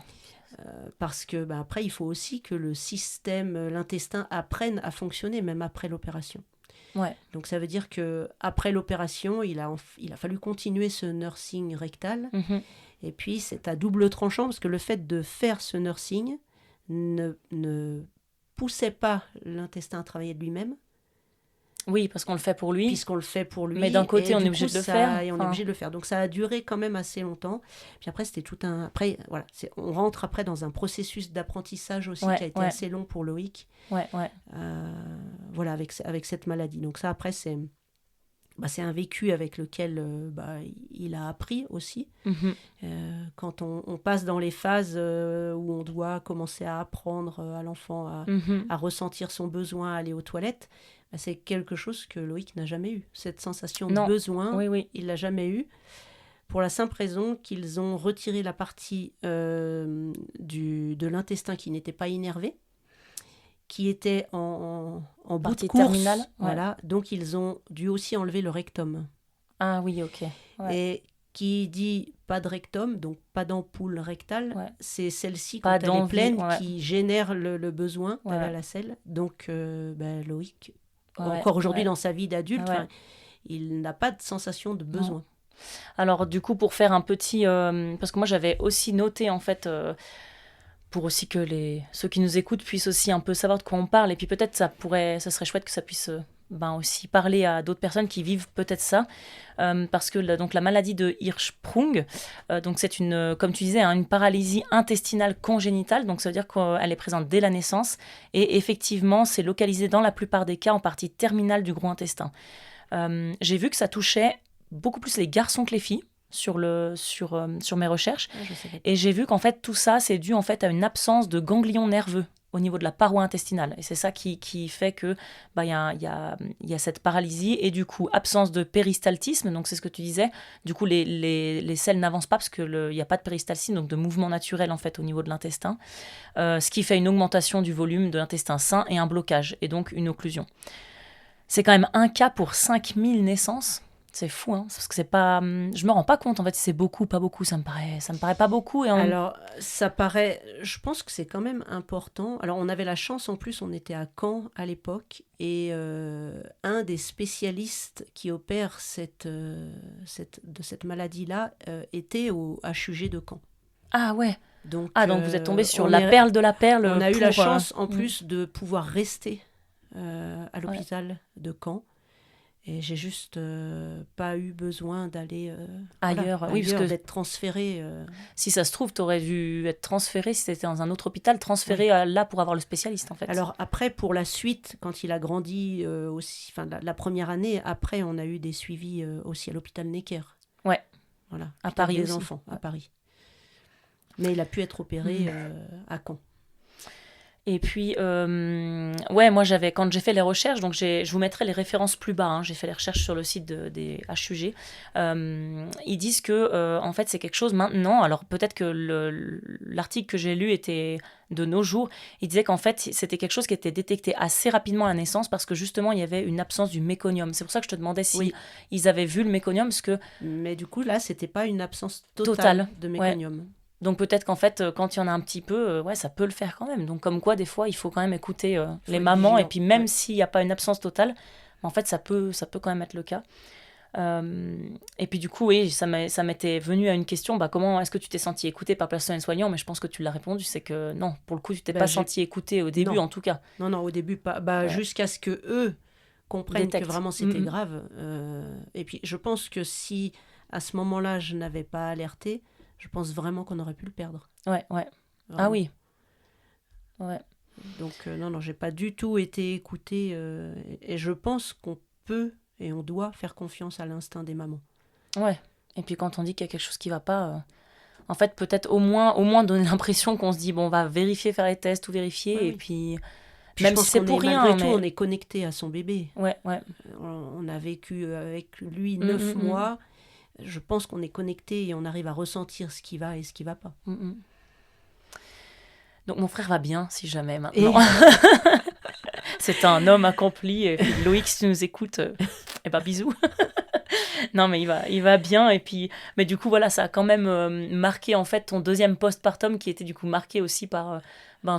Parce que bah, après, il faut aussi que le système, l'intestin apprenne à fonctionner, même après l'opération. Ouais. Donc ça veut dire que après l'opération, il a fallu continuer ce nursing rectal. Mhm. Et puis c'est à double tranchant parce que le fait de faire ce nursing ne poussait pas l'intestin à travailler de lui-même, Oui, parce qu'on le fait pour lui. puisqu'on le fait pour lui. Mais d'un côté, et on du est obligé coup, de le faire. Et on est Enfin, obligé de le faire. Donc ça a duré quand même assez longtemps. Puis après, c'était tout un. Après, voilà, on rentre après dans un processus d'apprentissage aussi Ouais, qui a été ouais. assez long pour Loïc. ouais, ouais. Voilà, avec cette maladie. Donc ça, après, c'est un vécu avec lequel il a appris aussi. Mhm. Quand on passe dans les phases où on doit commencer à apprendre à l'enfant Mhm. à ressentir son besoin, à aller aux toilettes, c'est quelque chose que Loïc n'a jamais eu. Cette sensation de Non. besoin, Oui, oui. il l'a jamais eu. Pour la simple raison qu'ils ont retiré la partie de l'intestin qui n'était pas innervée, qui était en bout de Partie course. terminale, ouais. Voilà. Donc ils ont dû aussi enlever le rectum. Ah oui, ok. Ouais. Et qui dit pas de rectum, donc pas d'ampoule rectale, Ouais. c'est celle-ci, Pas quand elle est d'envie, pleine, ouais. qui génère le besoin Ouais. d'aller à la selle. Donc Loïc, Ouais, encore aujourd'hui ouais. dans sa vie d'adulte, Ah ouais. il n'a pas de sensation de besoin. Alors, du coup, pour faire un petit... parce que moi, j'avais aussi noté, en fait... pour aussi que ceux qui nous écoutent puissent aussi un peu savoir de quoi on parle. Et puis peut-être ça serait chouette que ça puisse aussi parler à d'autres personnes qui vivent peut-être ça. Parce que donc, la maladie de Hirschsprung, donc c'est comme tu disais, une paralysie intestinale congénitale. Donc ça veut dire qu'elle est présente dès la naissance. Et effectivement, c'est localisé dans la plupart des cas en partie terminale du gros intestin. J'ai vu que ça touchait beaucoup plus les garçons que les filles. Sur mes recherches. Je savais. Et j'ai vu qu'en fait, tout ça, c'est dû en fait à une absence de ganglions nerveux au niveau de la paroi intestinale. Et c'est ça qui fait que y a cette paralysie et du coup, absence de péristaltisme. Donc, c'est ce que tu disais. Du coup, les selles n'avancent pas parce qu'il n'y a pas de péristaltisme, donc de mouvement naturel en fait au niveau de l'intestin. Ce qui fait une augmentation du volume de l'intestin sain et un blocage, et donc une occlusion. C'est quand même un cas pour 5000 naissances. C'est fou, hein, parce que c'est pas... Je me rends pas compte, en fait, si c'est beaucoup, pas beaucoup. Ça me paraît pas beaucoup. Alors, ça paraît... Je pense que c'est quand même important. Alors, on avait la chance, en plus, on était à Caen à l'époque, et un des spécialistes qui opère de cette maladie-là était au HUG de Caen. Ah ouais, Donc, donc vous êtes tombé sur on la est- perle de la perle. on a eu la chance, en mm. plus, de pouvoir rester à l'hôpital de Caen. Et j'ai juste pas eu besoin d'aller Ailleurs. Oui, parce que d'être transférée. si ça se trouve, tu aurais dû être transféré, si c'était dans un autre hôpital, transféré Oui. là pour avoir le spécialiste, en fait. Alors après, pour la suite, quand il a grandi aussi, enfin la première année, après, on a eu des suivis aussi à l'hôpital Necker. Ouais. Voilà. À Hôpital Paris des aussi. enfants, à Paris. Mais il a pu être opéré à Caen. Et puis, moi quand j'ai fait les recherches, donc je vous mettrai les références plus bas, hein, j'ai fait les recherches sur le site des HUG, ils disent que, en fait, c'est quelque chose maintenant, alors peut-être que l'article que j'ai lu était de nos jours, il disait qu'en fait, c'était quelque chose qui était détecté assez rapidement à la naissance parce que justement, il y avait une absence du méconium. C'est pour ça que je te demandais si ils avaient vu le méconium, parce que... Mais du coup, là, c'était pas une absence totale de méconium. Ouais. Donc peut-être qu'en fait, quand il y en a un petit peu, ça peut le faire quand même. Donc comme quoi, des fois, il faut quand même écouter les mamans. Et puis même s'il n'y a pas une absence totale, en fait, ça peut quand même être le cas. Et puis du coup, oui, ça m'était venu à une question, comment est-ce que tu t'es senti écoutée par le personnel soignant? Mais je pense que tu l'as répondu, c'est que non, pour le coup, tu t'es pas senti écoutée au début, en tout cas. Non, au début, pas. Jusqu'à ce que eux comprennent que vraiment c'était grave. Et puis je pense que si à ce moment-là, je n'avais pas alerté, je pense vraiment qu'on aurait pu le perdre. Ouais. Vraiment. Ah oui. Ouais. Donc non, j'ai pas du tout été écoutée. Et je pense qu'on peut et on doit faire confiance à l'instinct des mamans. Ouais. Et puis quand on dit qu'il y a quelque chose qui va pas, en fait, peut-être au moins donner l'impression qu'on se dit, on va vérifier, faire les tests, tout vérifier, et puis même si c'est pour rien. Malgré tout, on est connecté à son bébé. Ouais. On a vécu avec lui 9 mois. Je pense qu'on est connecté et on arrive à ressentir ce qui va et ce qui va pas. Donc mon frère va bien, si jamais maintenant. C'est un homme accompli. Et Loïc, si tu nous écoutes, bisous. Non, mais il va bien. Et puis, mais du coup, voilà, ça a quand même marqué en fait ton deuxième postpartum qui était du coup marqué aussi par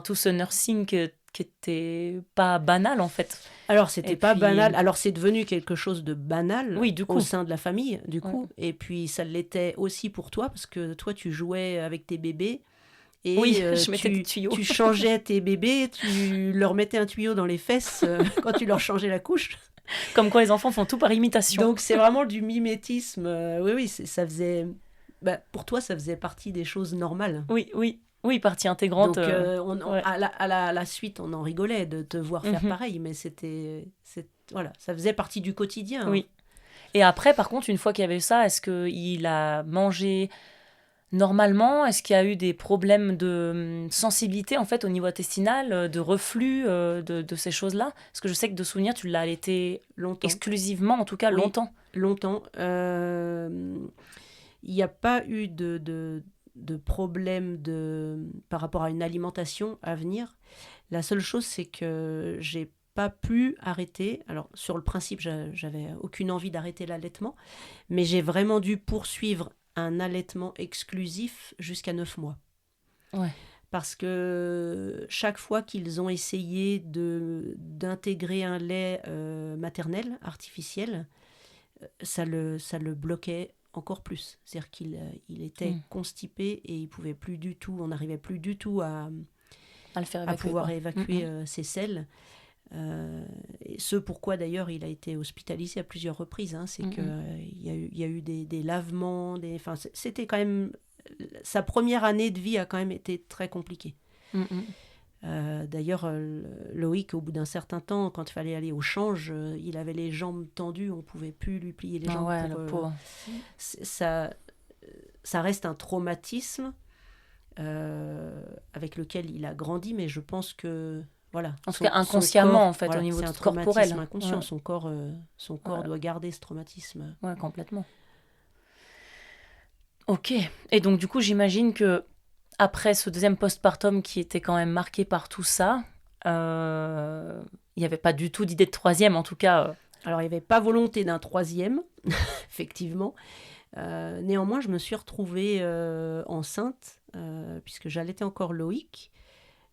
tout ce nursing qui était pas banal en fait. Alors c'était pas banal, alors c'est devenu quelque chose de banal au sein de la famille du coup, et puis ça l'était aussi pour toi parce que toi tu jouais avec tes bébés et je mettais des tuyaux. Tu changeais tes bébés, tu leur mettais un tuyau dans les fesses quand tu leur changeais la couche. Comme quoi les enfants font tout par imitation. Donc c'est vraiment du mimétisme, ça faisait, pour toi ça faisait partie des choses normales. Oui, partie intégrante. Donc, à la suite, on en rigolait de te voir faire pareil, mais voilà, ça faisait partie du quotidien. Oui. Et après, par contre, une fois qu'il y avait ça, est-ce qu'il a mangé normalement? Est-ce qu'il y a eu des problèmes de sensibilité, en fait, au niveau intestinal, de reflux, de ces choses-là? Parce que je sais que de souvenir, tu l'as allaité longtemps. Exclusivement, en tout cas, longtemps. Longtemps. Il n'y a pas eu de problème par rapport à une alimentation à venir. La seule chose, c'est que j'ai pas pu arrêter. Alors, sur le principe, j'avais aucune envie d'arrêter l'allaitement, mais j'ai vraiment dû poursuivre un allaitement exclusif jusqu'à 9 mois. Ouais. Parce que chaque fois qu'ils ont essayé d'intégrer un lait maternel, artificiel, ça le bloquait encore plus. C'est-à-dire qu'il était constipé et il pouvait plus du tout, on n'arrivait plus du tout à le faire évacuer, pouvoir évacuer ses selles. Et ce pourquoi d'ailleurs il a été hospitalisé à plusieurs reprises. C'est qu'il y a eu des lavements, c'était quand même... Sa première année de vie a quand même été très compliquée. D'ailleurs, Loïc, au bout d'un certain temps, quand il fallait aller au change, il avait les jambes tendues, on ne pouvait plus lui plier les jambes. Ouais, le pauvre. Ça reste un traumatisme avec lequel il a grandi, mais je pense que... Voilà, en tout cas, inconsciemment, corps, en fait, au niveau corporel. C'est un traumatisme inconscient. Son corps doit garder ce traumatisme. Ouais, complètement. Ok. Et donc, du coup, j'imagine que après ce deuxième postpartum qui était quand même marqué par tout ça, il n'y avait pas du tout d'idée de troisième, en tout cas. Alors, il n'y avait pas volonté d'un troisième, effectivement. Néanmoins, je me suis retrouvée enceinte, puisque j'allaitais encore Loïc.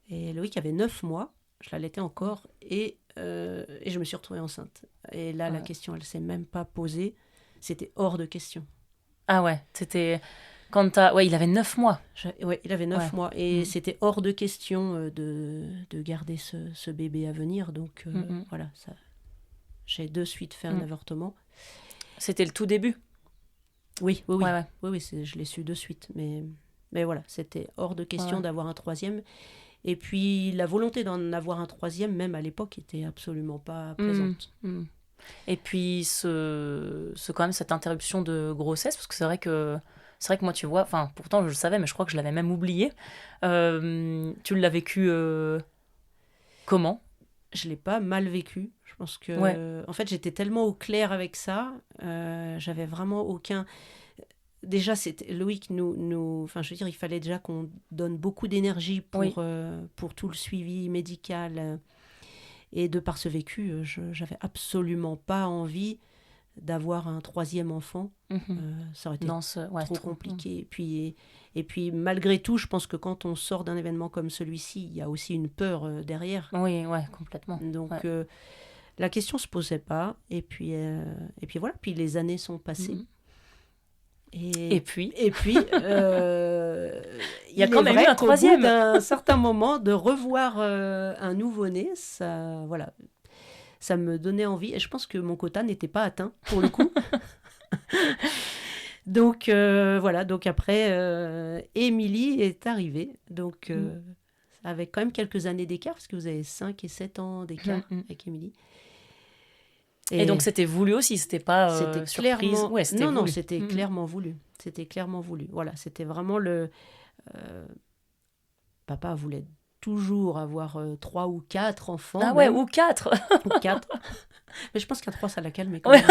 Et Loïc avait 9 mois. Je l'allaitais encore et je me suis retrouvée enceinte. Et là, la question, elle ne s'est même pas posée. C'était hors de question. Ah ouais, c'était... Ouais, il avait 9 mois. Ouais, il avait 9 mois. Et Mm. c'était hors de question de garder ce bébé à venir. Donc voilà, ça, j'ai de suite fait un avortement. C'était le tout début. Oui. Ouais. Oui, je l'ai su de suite. Mais voilà, c'était hors de question d'avoir un troisième. Et puis la volonté d'en avoir un troisième, même à l'époque, était absolument pas présente. Et puis quand même cette interruption de grossesse, parce que c'est vrai que moi, tu vois, enfin pourtant je le savais, mais je crois que je l'avais même oublié. Tu l'as vécu comment? Je l'ai pas mal vécu. Je pense que, en fait, j'étais tellement au clair avec ça. J'avais vraiment aucun. Déjà, c'était Loïc enfin, je veux dire, il fallait déjà qu'on donne beaucoup d'énergie pour tout le suivi médical. Et de par ce vécu, j'avais absolument pas envie d'avoir un troisième enfant. Ça aurait été trop compliqué. Et puis, malgré tout, je pense que quand on sort d'un événement comme celui-ci, il y a aussi une peur derrière. Oui, complètement. Donc, la question se posait pas. Et puis voilà. Puis les années sont passées. Et puis il y a quand même eu un troisième. Au bout d'un certain moment, de revoir un nouveau-né, ça, voilà, ça me donnait envie. Et je pense que mon quota n'était pas atteint, pour le coup. Donc, voilà. Donc, après, Émilie est arrivée. Donc, avec quand même quelques années d'écart, parce que vous avez 5 et 7 ans d'écart avec Émilie. Et donc, c'était voulu aussi, c'était pas c'était surprise. Clairement... Ouais, c'était non, voulu. c'était clairement voulu. C'était clairement voulu. Voilà, c'était vraiment le... Papa voulait toujours avoir 3 ou 4 enfants. Ah ouais, ou 4. Ou 4. Mais je pense qu'à 3, ça l'a calmé quand même.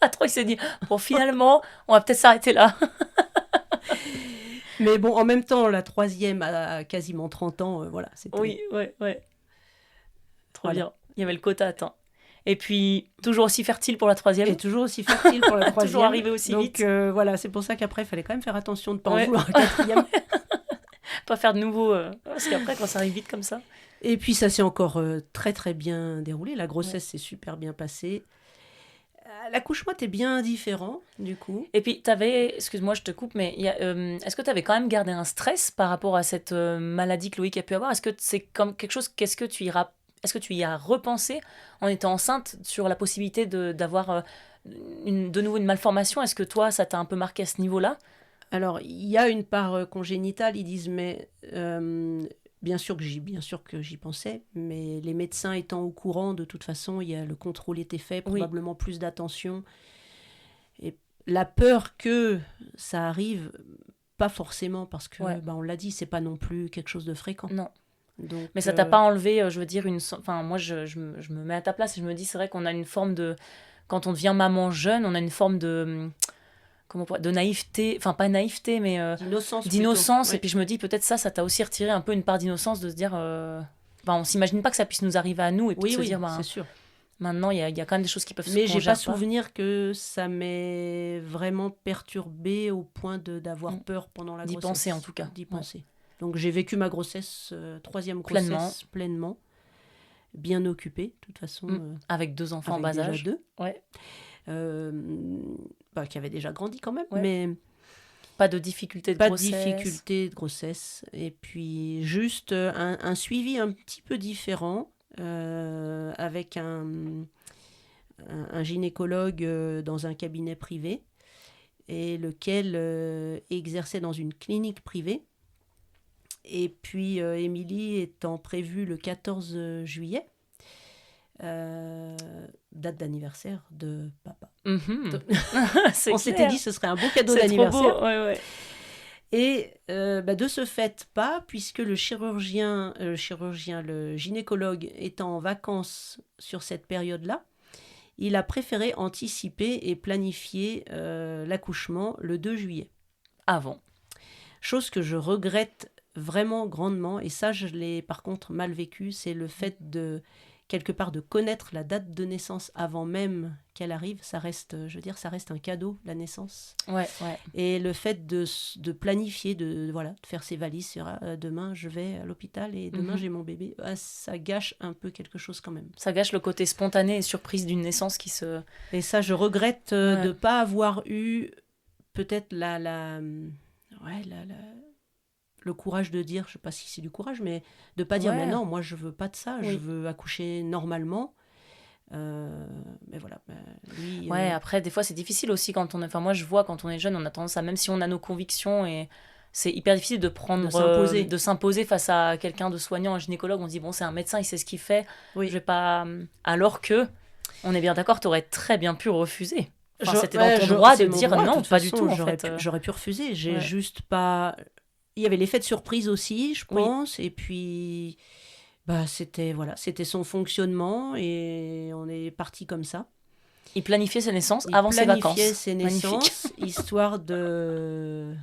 À 3, il s'est dit, bon, finalement, on va peut-être s'arrêter là. Mais bon, en même temps, la troisième a quasiment 30 ans, voilà. C'était... Oui, ouais. Trop bien. Il y avait le quota atteint. Et puis, toujours aussi fertile pour la troisième. Et toujours aussi fertile pour la troisième. Toujours arrivé aussi vite. Donc voilà, c'est pour ça qu'après, il fallait quand même faire attention de ne pas en vouloir un quatrième. Pas faire de nouveau, parce qu'après, quand ça arrive vite comme ça... Et puis, ça s'est encore très, très bien déroulé. La grossesse s'est super bien passée. L'accouchement était bien différent, du coup. Et puis, excuse-moi, je te coupe, mais est-ce que tu avais quand même gardé un stress par rapport à cette maladie que Loïc a pu avoir? Est-ce que c'est comme quelque chose, est-ce que tu y as repensé en étant enceinte sur la possibilité d'avoir de nouveau une malformation? Est-ce que toi, ça t'a un peu marqué à ce niveau-là? Alors, il y a une part congénitale, ils disent, mais bien sûr que j'y pensais, mais les médecins étant au courant, de toute façon, le contrôle était fait, probablement plus d'attention. Et la peur que ça arrive, pas forcément, parce que, on l'a dit, c'est pas non plus quelque chose de fréquent. Non. Donc, mais ça t'a pas enlevé, je veux dire, enfin, moi, je me mets à ta place et je me dis, c'est vrai qu'on a une forme de... Quand on devient maman jeune, on a une forme de... de naïveté, enfin pas naïveté, mais d'innocence. Et puis je me dis, peut-être ça t'a aussi retiré un peu une part d'innocence de se dire, on s'imagine pas que ça puisse nous arriver à nous, et puis de se dire, c'est sûr. Maintenant, il y a quand même des choses qui peuvent se Mais j'ai pas souvenir que ça m'ait vraiment perturbée au point d'avoir peur pendant la grossesse. D'y penser, en tout cas. D'y penser. Donc j'ai vécu ma grossesse, troisième grossesse, pleinement. Bien occupée, de toute façon. Avec 2 enfants en bas âge. 2. Ouais. Qui avaient déjà grandi quand même, ouais. Mais pas de difficulté de grossesse. Pas de difficulté de grossesse. Et puis juste un suivi un petit peu différent, avec un gynécologue dans un cabinet privé, et lequel exerçait dans une clinique privée. Et puis Émilie étant prévue le 14 juillet, date d'anniversaire de papa. On s'était dit ce serait un beau cadeau d'anniversaire. Trop beau. Ouais. Et de ce fait pas, puisque le gynécologue étant en vacances sur cette période-là, il a préféré anticiper et planifier l'accouchement le 2 juillet. Avant. Chose que je regrette vraiment grandement, et ça je l'ai par contre mal vécu, c'est le fait de quelque part de connaître la date de naissance avant même qu'elle arrive. Ça reste un cadeau, la naissance. Ouais. Et le fait de planifier, de faire ses valises, demain je vais à l'hôpital et demain j'ai mon bébé, ça gâche un peu quelque chose quand même. Ça gâche le côté spontané et surprise d'une naissance qui se... Et ça, je regrette de ne pas avoir eu peut-être ouais, le courage de dire, je sais pas si c'est du courage, mais de pas dire, mais non, moi je veux pas de ça, je veux accoucher normalement. Mais voilà, lui... Ouais, après, des fois, c'est difficile aussi quand on est... Enfin, moi, je vois, quand on est jeune, on a tendance à... Même si on a nos convictions, et c'est hyper difficile de prendre... de s'imposer face à quelqu'un de soignant, un gynécologue. On se dit, bon, c'est un médecin, il sait ce qu'il fait. Oui. Je vais pas... Alors que, on est bien d'accord, t'aurais très bien pu refuser. Enfin, c'était dans ton droit de dire droit, non, pas du tout, en j'aurais fait. J'aurais pu refuser. J'ai juste pas... Il y avait l'effet de surprise aussi, je pense. Et puis... c'était son fonctionnement et on est parti comme ça. Il planifiait ses naissances avant ses vacances. Il planifiait ses naissances, histoire de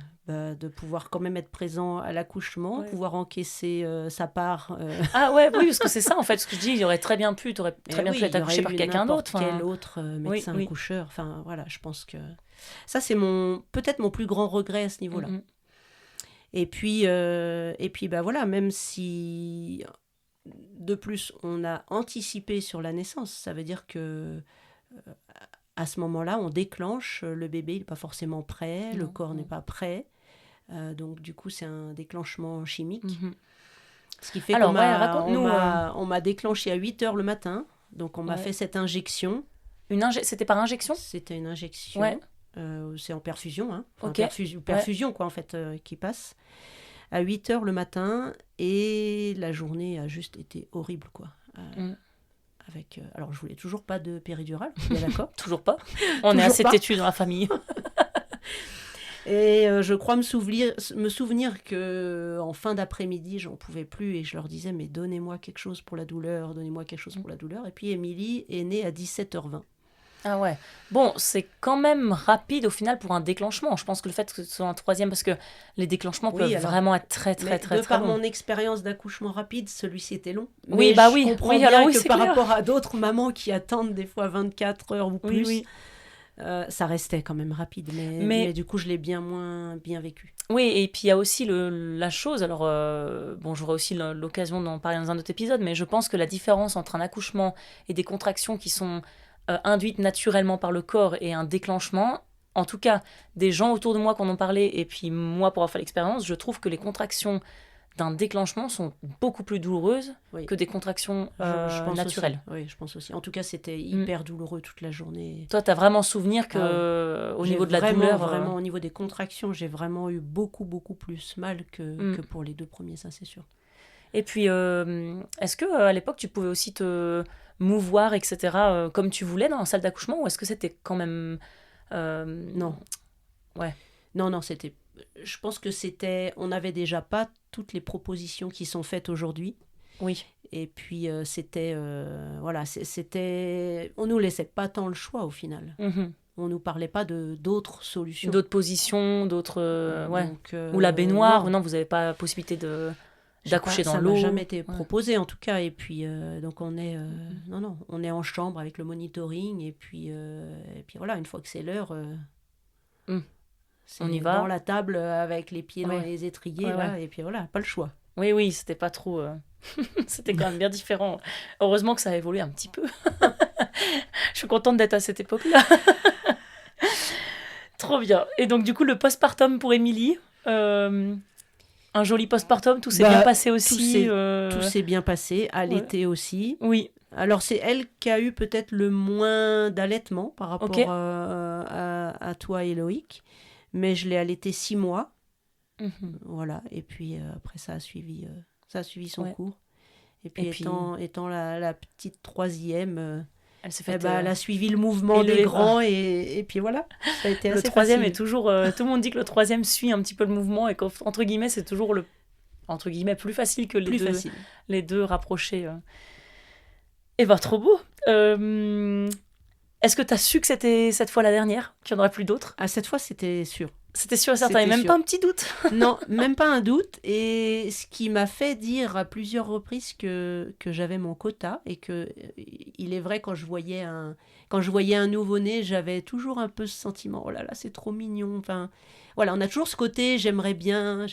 pouvoir quand même être présent à l'accouchement, pouvoir encaisser sa part. Ah ouais, oui, parce que c'est ça en fait, ce que je dis, il aurait très bien pu, t'aurais très bien pu être accouché par quelqu'un d'autre. Quel autre médecin accoucheur. Enfin voilà, je pense que ça c'est peut-être mon plus grand regret à ce niveau-là. Mm-hmm. Et puis voilà, même si de plus on a anticipé sur la naissance, ça veut dire que à ce moment-là, on déclenche, le bébé n'est pas forcément prêt, le corps n'est pas prêt, donc du coup c'est un déclenchement chimique. Mm-hmm. Ce qui fait qu'on m'a déclenché à 8h le matin, donc on m'a fait cette injection. C'était par injection ? C'était une injection. Ouais. C'est en perfusion, hein. Enfin, perfusion quoi en fait, qui passe à 8h le matin, et la journée a juste été horrible quoi. Alors je voulais toujours pas de péridurale, bien d'accord. Toujours pas. On est assez têtus dans la famille. Et je crois me souvenir que en fin d'après-midi, j'en pouvais plus et je leur disais, mais donnez-moi quelque chose pour la douleur, donnez-moi quelque chose pour la douleur. Et puis Émilie est née à 17h20. Ah ouais. Bon, c'est quand même rapide au final pour un déclenchement. Je pense que le fait que ce soit un troisième, parce que les déclenchements peuvent vraiment être très de par mon expérience d'accouchement rapide, celui-ci était long. Oui, mais je comprends bien que par clair. rapport à d'autres mamans qui attendent des fois 24 heures ou plus, ça restait quand même rapide. Mais du coup, je l'ai bien moins bien vécu. Oui, et puis il y a aussi la chose, alors j'aurai aussi l'occasion d'en parler dans un autre épisode, mais je pense que la différence entre un accouchement et des contractions qui sont induites naturellement par le corps et un déclenchement, en tout cas des gens autour de moi qui en ont parlé, et puis moi pour avoir fait l'expérience, je trouve que les contractions d'un déclenchement sont beaucoup plus douloureuses que des contractions je pense naturelles. Oui, je pense aussi. En tout cas, c'était hyper douloureux toute la journée. Toi, tu as vraiment souvenir que au niveau de la douleur... Vraiment, au niveau des contractions, j'ai vraiment eu beaucoup, beaucoup plus mal que pour les 2 premiers, ça c'est sûr. Et puis, est-ce qu'à l'époque, tu pouvais aussi te mouvoir, etc., comme tu voulais dans la salle d'accouchement, ou est-ce que c'était quand même... Non. Ouais. Non, c'était... Je pense que on n'avait déjà pas toutes les propositions qui sont faites aujourd'hui. Oui. Et puis c'était on nous laissait pas tant le choix au final. Mm-hmm. On nous parlait pas d'autres solutions, d'autres positions, d'autres ou la baignoire. Non, vous n'avez pas la possibilité d'accoucher dans l'eau. Ça m'a jamais été proposé en tout cas. Et puis donc on est on est en chambre avec le monitoring, et puis voilà, une fois que c'est l'heure. On y va. Dans la table avec les pieds dans les étriers, et puis voilà, pas le choix. Oui, c'était pas trop... c'était quand même bien différent. Heureusement que ça a évolué un petit peu. Je suis contente d'être à cette époque-là. Trop bien. Et donc du coup, le postpartum pour Émilie, un joli postpartum, tout s'est bien passé aussi. Tout s'est bien passé, allaité aussi. Oui. Alors c'est elle qui a eu peut-être le moins d'allaitement par rapport à toi et Loïc. Mais je l'ai allaité 6 mois. Mm-hmm. Voilà. Et puis après, ça a suivi son cours. Et puis étant la petite troisième, elle s'est fait, elle a suivi le mouvement des grands. Et puis voilà, ça a été assez facile. Le troisième facile. est toujours... tout le monde dit que le troisième suit un petit peu le mouvement, et qu'entre guillemets, c'est toujours entre guillemets, plus facile que les deux rapprochés. Et trop beau. Est-ce que tu as su que c'était cette fois la dernière, qu'il n'y en aurait plus d'autres ? Cette fois, c'était sûr. C'était sûr et certain, et même pas un petit doute. Non, même pas un doute. Et ce qui m'a fait dire à plusieurs reprises que j'avais mon quota, et que il est vrai, quand je voyais un nouveau-né, j'avais toujours un peu ce sentiment, oh là là, c'est trop mignon. Enfin, voilà, on a toujours ce côté, j'aimerais bien.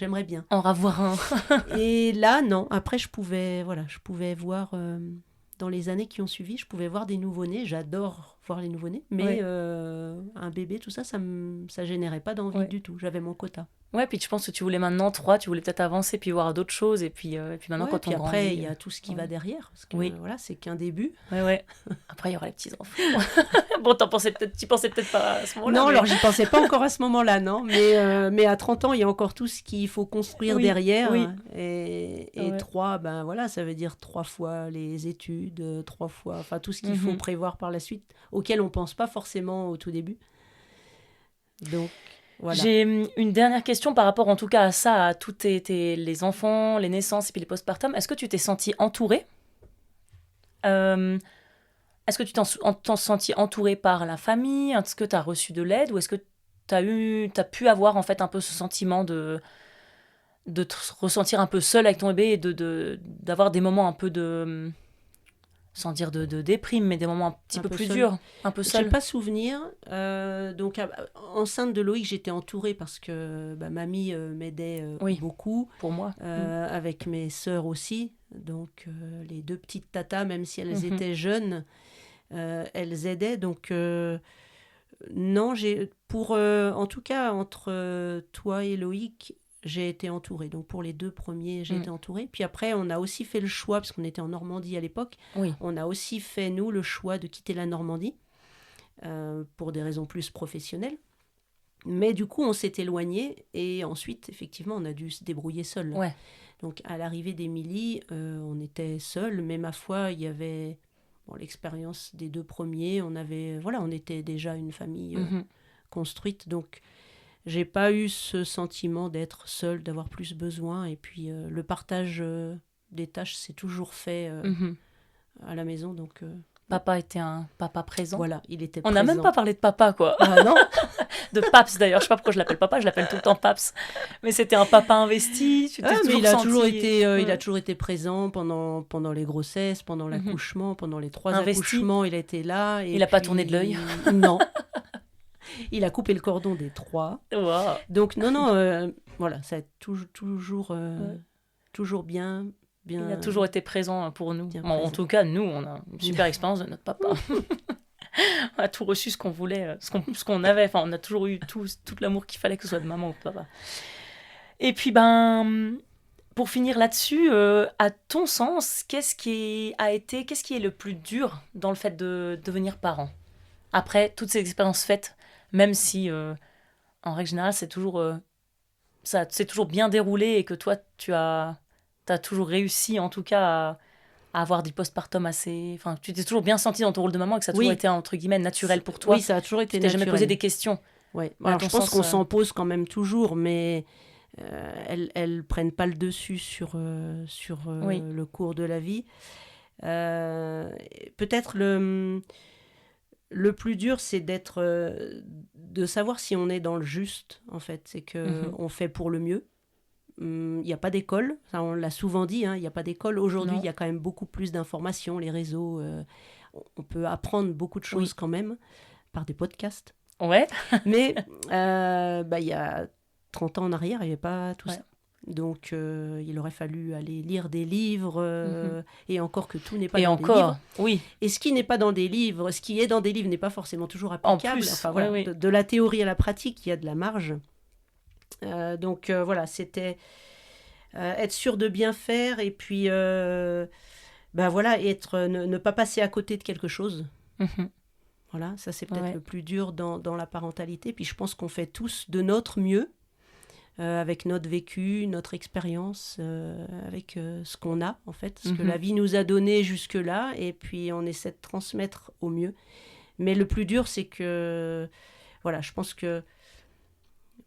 En ravoir un. Et là, non. Après, je pouvais voir... Dans les années qui ont suivi, je pouvais voir des nouveau-nés. J'adore voir les nouveau-nés. Mais un bébé, tout ça, ça générait pas d'envie du tout. J'avais mon quota. Ouais, puis je pense que tu voulais maintenant 3, tu voulais peut-être avancer, puis voir d'autres choses, et puis maintenant, Ouais, quand puis on après, grandit... il y a tout ce qui va derrière, parce que Oui. voilà, c'est qu'un début. Ouais. Après, il y aura les petits-enfants. Bon, t'y pensais peut-être pas à ce moment-là. Non, mais... alors j'y pensais pas encore à ce moment-là, non. Mais à 30 ans, il y a encore tout ce qu'il faut construire derrière. Oui. Et 3, ben voilà, ça veut dire 3 fois les études, 3 fois, enfin tout ce qu'il faut prévoir par la suite, auquel on pense pas forcément au tout début. Donc, voilà. J'ai une dernière question par rapport en tout cas à ça, à tous les enfants, les naissances et puis les postpartum. Est-ce que tu t'es sentie entourée Est-ce que tu t'en sentis entourée par la famille? Est-ce que tu as reçu de l'aide? Ou est-ce que tu as pu avoir en fait un peu ce sentiment de te ressentir un peu seule avec ton bébé et d'avoir des moments un peu de... sans dire de déprime, mais des moments un petit peu plus durs, un peu seul. J'ai pas souvenir. Donc, enceinte de Loïc, j'étais entourée parce que mamie m'aidait beaucoup. Pour moi. Avec mes sœurs aussi. Donc, les 2 petites tatas, même si elles étaient jeunes, elles aidaient. Donc, non, en tout cas, entre toi et Loïc, j'ai été entourée. Donc pour les 2 premiers, j'ai été entourée. Puis après, on a aussi fait le choix, parce qu'on était en Normandie à l'époque, on a aussi fait, nous, le choix de quitter la Normandie pour des raisons plus professionnelles. Mais du coup, on s'est éloigné et ensuite, effectivement, on a dû se débrouiller seul. Ouais. Donc à l'arrivée d'Émilie, on était seuls, mais ma foi, il y avait l'expérience des 2 premiers. On était déjà une famille construite, donc j'ai pas eu ce sentiment d'être seule, d'avoir plus besoin. Et puis le partage des tâches s'est toujours fait à la maison. Donc, papa était un papa présent. Voilà, il était On présent. n'a même pas parlé de papa, quoi. Ah non. De Paps, d'ailleurs. Je sais pas pourquoi je l'appelle papa, je l'appelle tout le temps Paps. Mais c'était un papa investi. Il a toujours été présent pendant les grossesses, pendant l'accouchement, pendant les 3 accouchements. Il a été là. Et il n'a pas tourné de l'œil. Non. Il a coupé le cordon des 3. Wow. Donc, non, voilà, ça a toujours bien. Il a toujours été présent pour nous. En tout cas, nous, on a une super expérience de notre papa. On a tout reçu ce qu'on voulait, ce qu'on avait. Enfin, on a toujours eu tout l'amour qu'il fallait, que ce soit de maman ou de papa. Et puis, pour finir là-dessus, à ton sens, qu'est-ce qui est le plus dur dans le fait de devenir parent? Après toutes ces expériences faites, même si, en règle générale, c'est toujours bien déroulé et que toi, tu as toujours réussi, en tout cas, à avoir du postpartum assez... Enfin, tu t'es toujours bien sentie dans ton rôle de maman et que ça a toujours été, entre guillemets, naturel pour toi. Oui, ça a toujours été naturel. Tu t'es jamais posé des questions. Ouais. Alors, je pense qu'on s'en pose quand même toujours, mais elles prennent pas le dessus sur le cours de la vie. Peut-être le plus dur, c'est de savoir si on est dans le juste, en fait. C'est qu'on fait pour le mieux. Il n'y a pas d'école, ça, on l'a souvent dit, il n'y a pas d'école. Aujourd'hui, il y a quand même beaucoup plus d'informations, les réseaux. On peut apprendre beaucoup de choses quand même par des podcasts. Ouais. Mais il y a 30 ans en arrière, il n'y avait pas tout ça. Donc, il aurait fallu aller lire des livres, et encore que tout n'est pas dans des livres. Oui. Et ce qui n'est pas dans des livres, ce qui est dans des livres n'est pas forcément toujours applicable. En plus, enfin, voilà, de la théorie à la pratique, il y a de la marge. Donc, voilà, c'était être sûr de bien faire et puis, voilà, ne pas passer à côté de quelque chose. Voilà, ça c'est peut-être le plus dur dans la parentalité. Puis je pense qu'on fait tous de notre mieux, avec notre vécu, notre expérience, avec ce qu'on a en fait, ce que la vie nous a donné jusque-là, et puis on essaie de transmettre au mieux. Mais le plus dur, c'est que, voilà, je pense que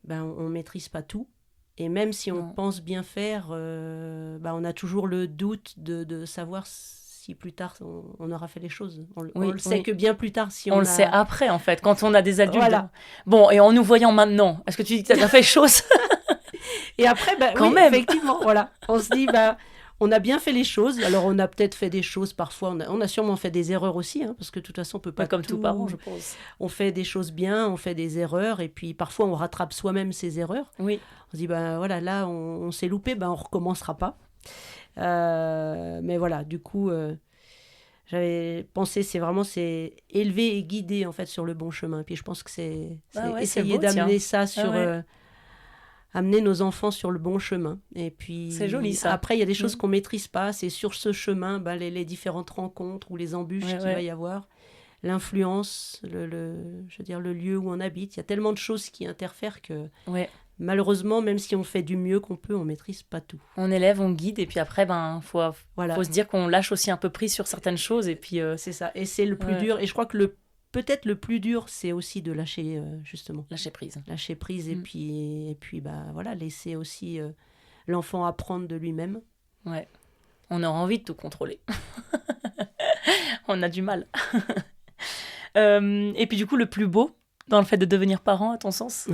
on maîtrise pas tout, et même si on pense bien faire, on a toujours le doute de savoir si plus tard on aura fait les choses. On le sait que bien plus tard, si on le sait après, en fait, quand on a des adultes. Voilà. Bon, et en nous voyant maintenant, est-ce que tu dis que tu as bien fait les choses? Et après, même. Effectivement, voilà. On se dit, on a bien fait les choses. Alors, on a peut-être fait des choses parfois. On a sûrement fait des erreurs aussi, parce que de toute façon, on peut pas comme tout parent, je pense. On fait des choses bien, on fait des erreurs, et puis parfois, on rattrape soi-même ses erreurs. Oui. On se dit, voilà, là, on s'est loupé, on recommencera pas. Mais voilà, du coup, j'avais pensé, c'est élever et guider, en fait, sur le bon chemin. Puis je pense que c'est essayer d'amener ça sur... amener nos enfants sur le bon chemin. Et puis C'est joli, ça. après, il y a des choses qu'on maîtrise pas. C'est sur ce chemin, les différentes rencontres ou les embûches qu'il va y avoir, l'influence, je veux dire, le lieu où on habite. Il y a tellement de choses qui interfèrent que malheureusement, même si on fait du mieux qu'on peut, on maîtrise pas tout. On élève, on guide, et puis après, faut se dire qu'on lâche aussi un peu prise sur certaines choses. Et puis c'est ça. Et c'est le plus dur. Et je crois que peut-être le plus dur, c'est aussi de lâcher, justement. Lâcher prise. Lâcher prise et puis laisser aussi l'enfant apprendre de lui-même. Ouais. On aura envie de tout contrôler. On a du mal. Et puis du coup, le plus beau dans le fait de devenir parent, à ton sens?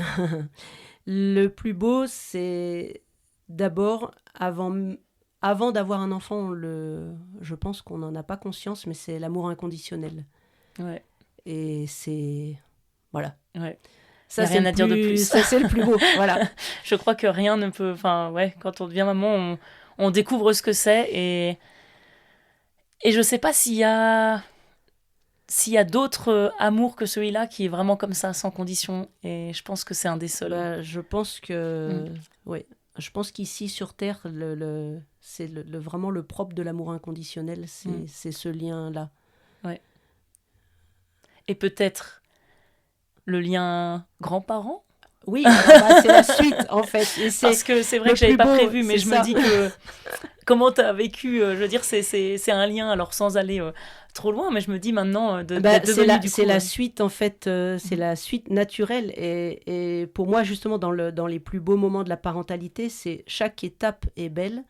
Le plus beau, c'est d'abord, avant d'avoir un enfant, je pense qu'on n'en a pas conscience, mais c'est l'amour inconditionnel. Ouais. Et c'est... Voilà. Ouais. Ça, c'est rien à dire de plus. Ça, c'est le plus beau. Voilà. Je crois que rien ne peut... Enfin, quand on devient maman, on découvre ce que c'est. Et je sais pas s'il y a d'autres amours que celui-là qui est vraiment comme ça, sans condition. Et je pense que c'est un des seuls. Je pense que... Oui. Je pense qu'ici, sur Terre, c'est vraiment le propre de l'amour inconditionnel. C'est ce lien-là. Ouais. Et peut-être le lien grand-parent? Oui, c'est la suite, en fait. Parce que c'est vrai que je n'avais pas prévu, mais je me dis que... Comment tu as vécu, je veux dire, c'est un lien, alors sans aller trop loin, mais je me dis maintenant c'est la suite, en fait, c'est la suite naturelle. Et pour moi, justement, dans les plus beaux moments de la parentalité, c'est chaque étape est belle.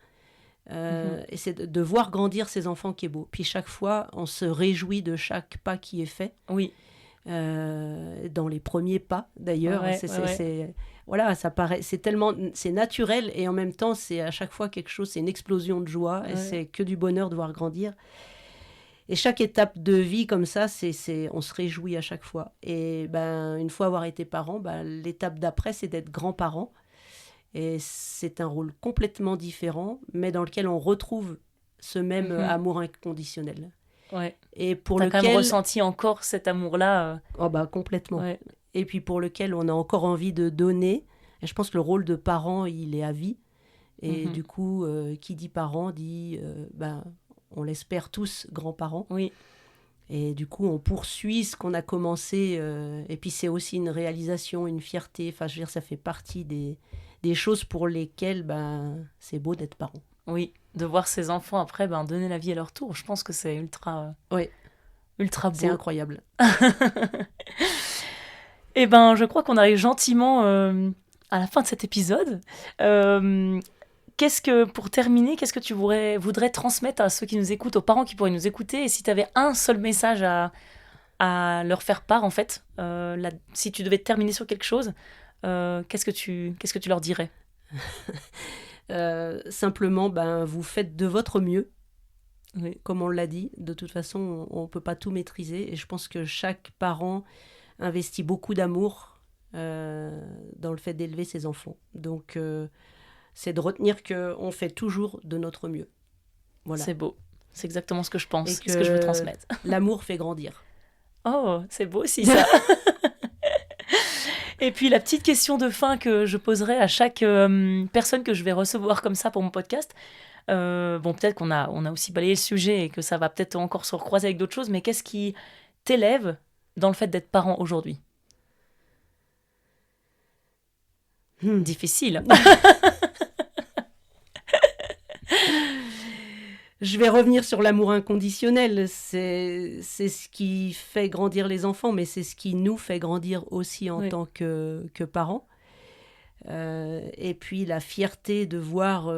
Et c'est de voir grandir ses enfants qui est beau. Puis chaque fois, on se réjouit de chaque pas qui est fait. Oui. Dans les premiers pas, d'ailleurs. Voilà, ça paraît, c'est naturel et en même temps, c'est à chaque fois quelque chose, c'est une explosion de joie et c'est que du bonheur de voir grandir. Et chaque étape de vie comme ça, on se réjouit à chaque fois. Et une fois avoir été parent, l'étape d'après, c'est d'être grand-parent. Et c'est un rôle complètement différent, mais dans lequel on retrouve ce même amour inconditionnel. Ouais. Et pour T'as quand même ressenti encore cet amour-là. Complètement. Ouais. Et puis pour lequel on a encore envie de donner. Et je pense que le rôle de parent, il est à vie. Et du coup, qui dit parent dit, on l'espère tous, grands-parents. Oui. Et du coup, on poursuit ce qu'on a commencé. Et puis c'est aussi une réalisation, une fierté. Enfin, je veux dire, ça fait partie des choses pour lesquelles c'est beau d'être parent. Oui, de voir ses enfants après donner la vie à leur tour. Je pense que c'est ultra beau. C'est incroyable. Et je crois qu'on arrive gentiment à la fin de cet épisode. Pour terminer, qu'est-ce que tu voudrais transmettre à ceux qui nous écoutent, aux parents qui pourraient nous écouter? Et si tu avais un seul message à leur faire part, en fait, si tu devais terminer sur quelque chose, qu'est-ce que tu leur dirais? Simplement, vous faites de votre mieux. Oui. Comme on l'a dit, de toute façon, on ne peut pas tout maîtriser. Et je pense que chaque parent investit beaucoup d'amour dans le fait d'élever ses enfants. Donc, c'est de retenir qu'on fait toujours de notre mieux. Voilà. C'est beau. C'est exactement ce que je pense, ce que je veux transmettre. L'amour fait grandir. Oh, c'est beau aussi, ça. Et puis, la petite question de fin que je poserai à chaque personne que je vais recevoir comme ça pour mon podcast. Peut-être qu'on a aussi balayé le sujet et que ça va peut-être encore se recroiser avec d'autres choses, mais qu'est-ce qui t'élève dans le fait d'être parent aujourd'hui? Difficile. Je vais revenir sur l'amour inconditionnel. C'est ce qui fait grandir les enfants, mais c'est ce qui nous fait grandir aussi en tant que parents. Et puis la fierté de voir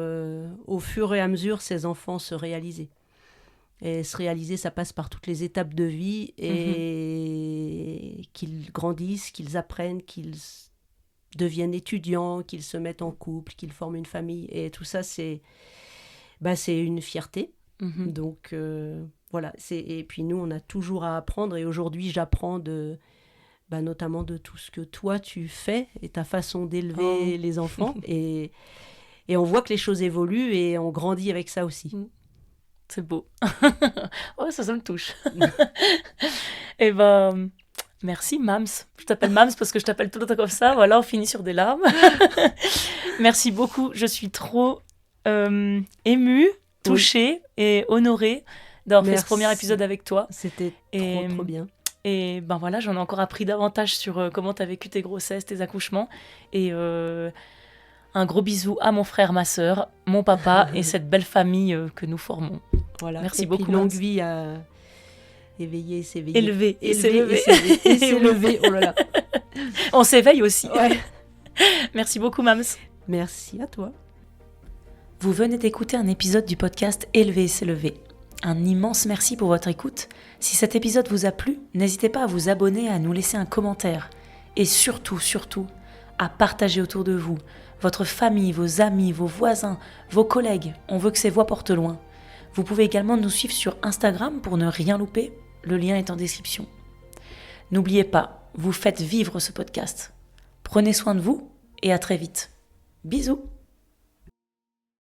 au fur et à mesure ces enfants se réaliser. Et se réaliser, ça passe par toutes les étapes de vie et qu'ils grandissent, qu'ils apprennent, qu'ils deviennent étudiants, qu'ils se mettent en couple, qu'ils forment une famille. Et tout ça, c'est une fierté. Donc voilà. Et puis nous, on a toujours à apprendre. Et aujourd'hui, j'apprends notamment de tout ce que toi tu fais et ta façon d'élever les enfants et on voit que les choses évoluent et on grandit avec ça aussi. C'est beau. Ça me touche. Et merci Mams. Je t'appelle Mams parce que je t'appelle tout le temps comme ça. Voilà, on finit sur des larmes. Merci beaucoup. Je suis trop émue, touchée et honorée d'avoir fait ce premier épisode avec toi. C'était trop bien. Et ben voilà, j'en ai encore appris davantage sur comment tu as vécu tes grossesses, tes accouchements. Et un gros bisou à mon frère, ma sœur, mon papa et cette belle famille que nous formons. Voilà. Merci et beaucoup. Puis longue vie à éveiller et s'éveiller. Élever et s'élever. Oh là là. On s'éveille aussi. Ouais. Merci beaucoup, Mams. Merci à toi. Vous venez d'écouter un épisode du podcast Élever et s'élever. Un immense merci pour votre écoute. Si cet épisode vous a plu, n'hésitez pas à vous abonner, à nous laisser un commentaire. Et surtout, à partager autour de vous. Votre famille, vos amis, vos voisins, vos collègues. On veut que ces voix portent loin. Vous pouvez également nous suivre sur Instagram pour ne rien louper. Le lien est en description. N'oubliez pas, vous faites vivre ce podcast. Prenez soin de vous et à très vite. Bisous.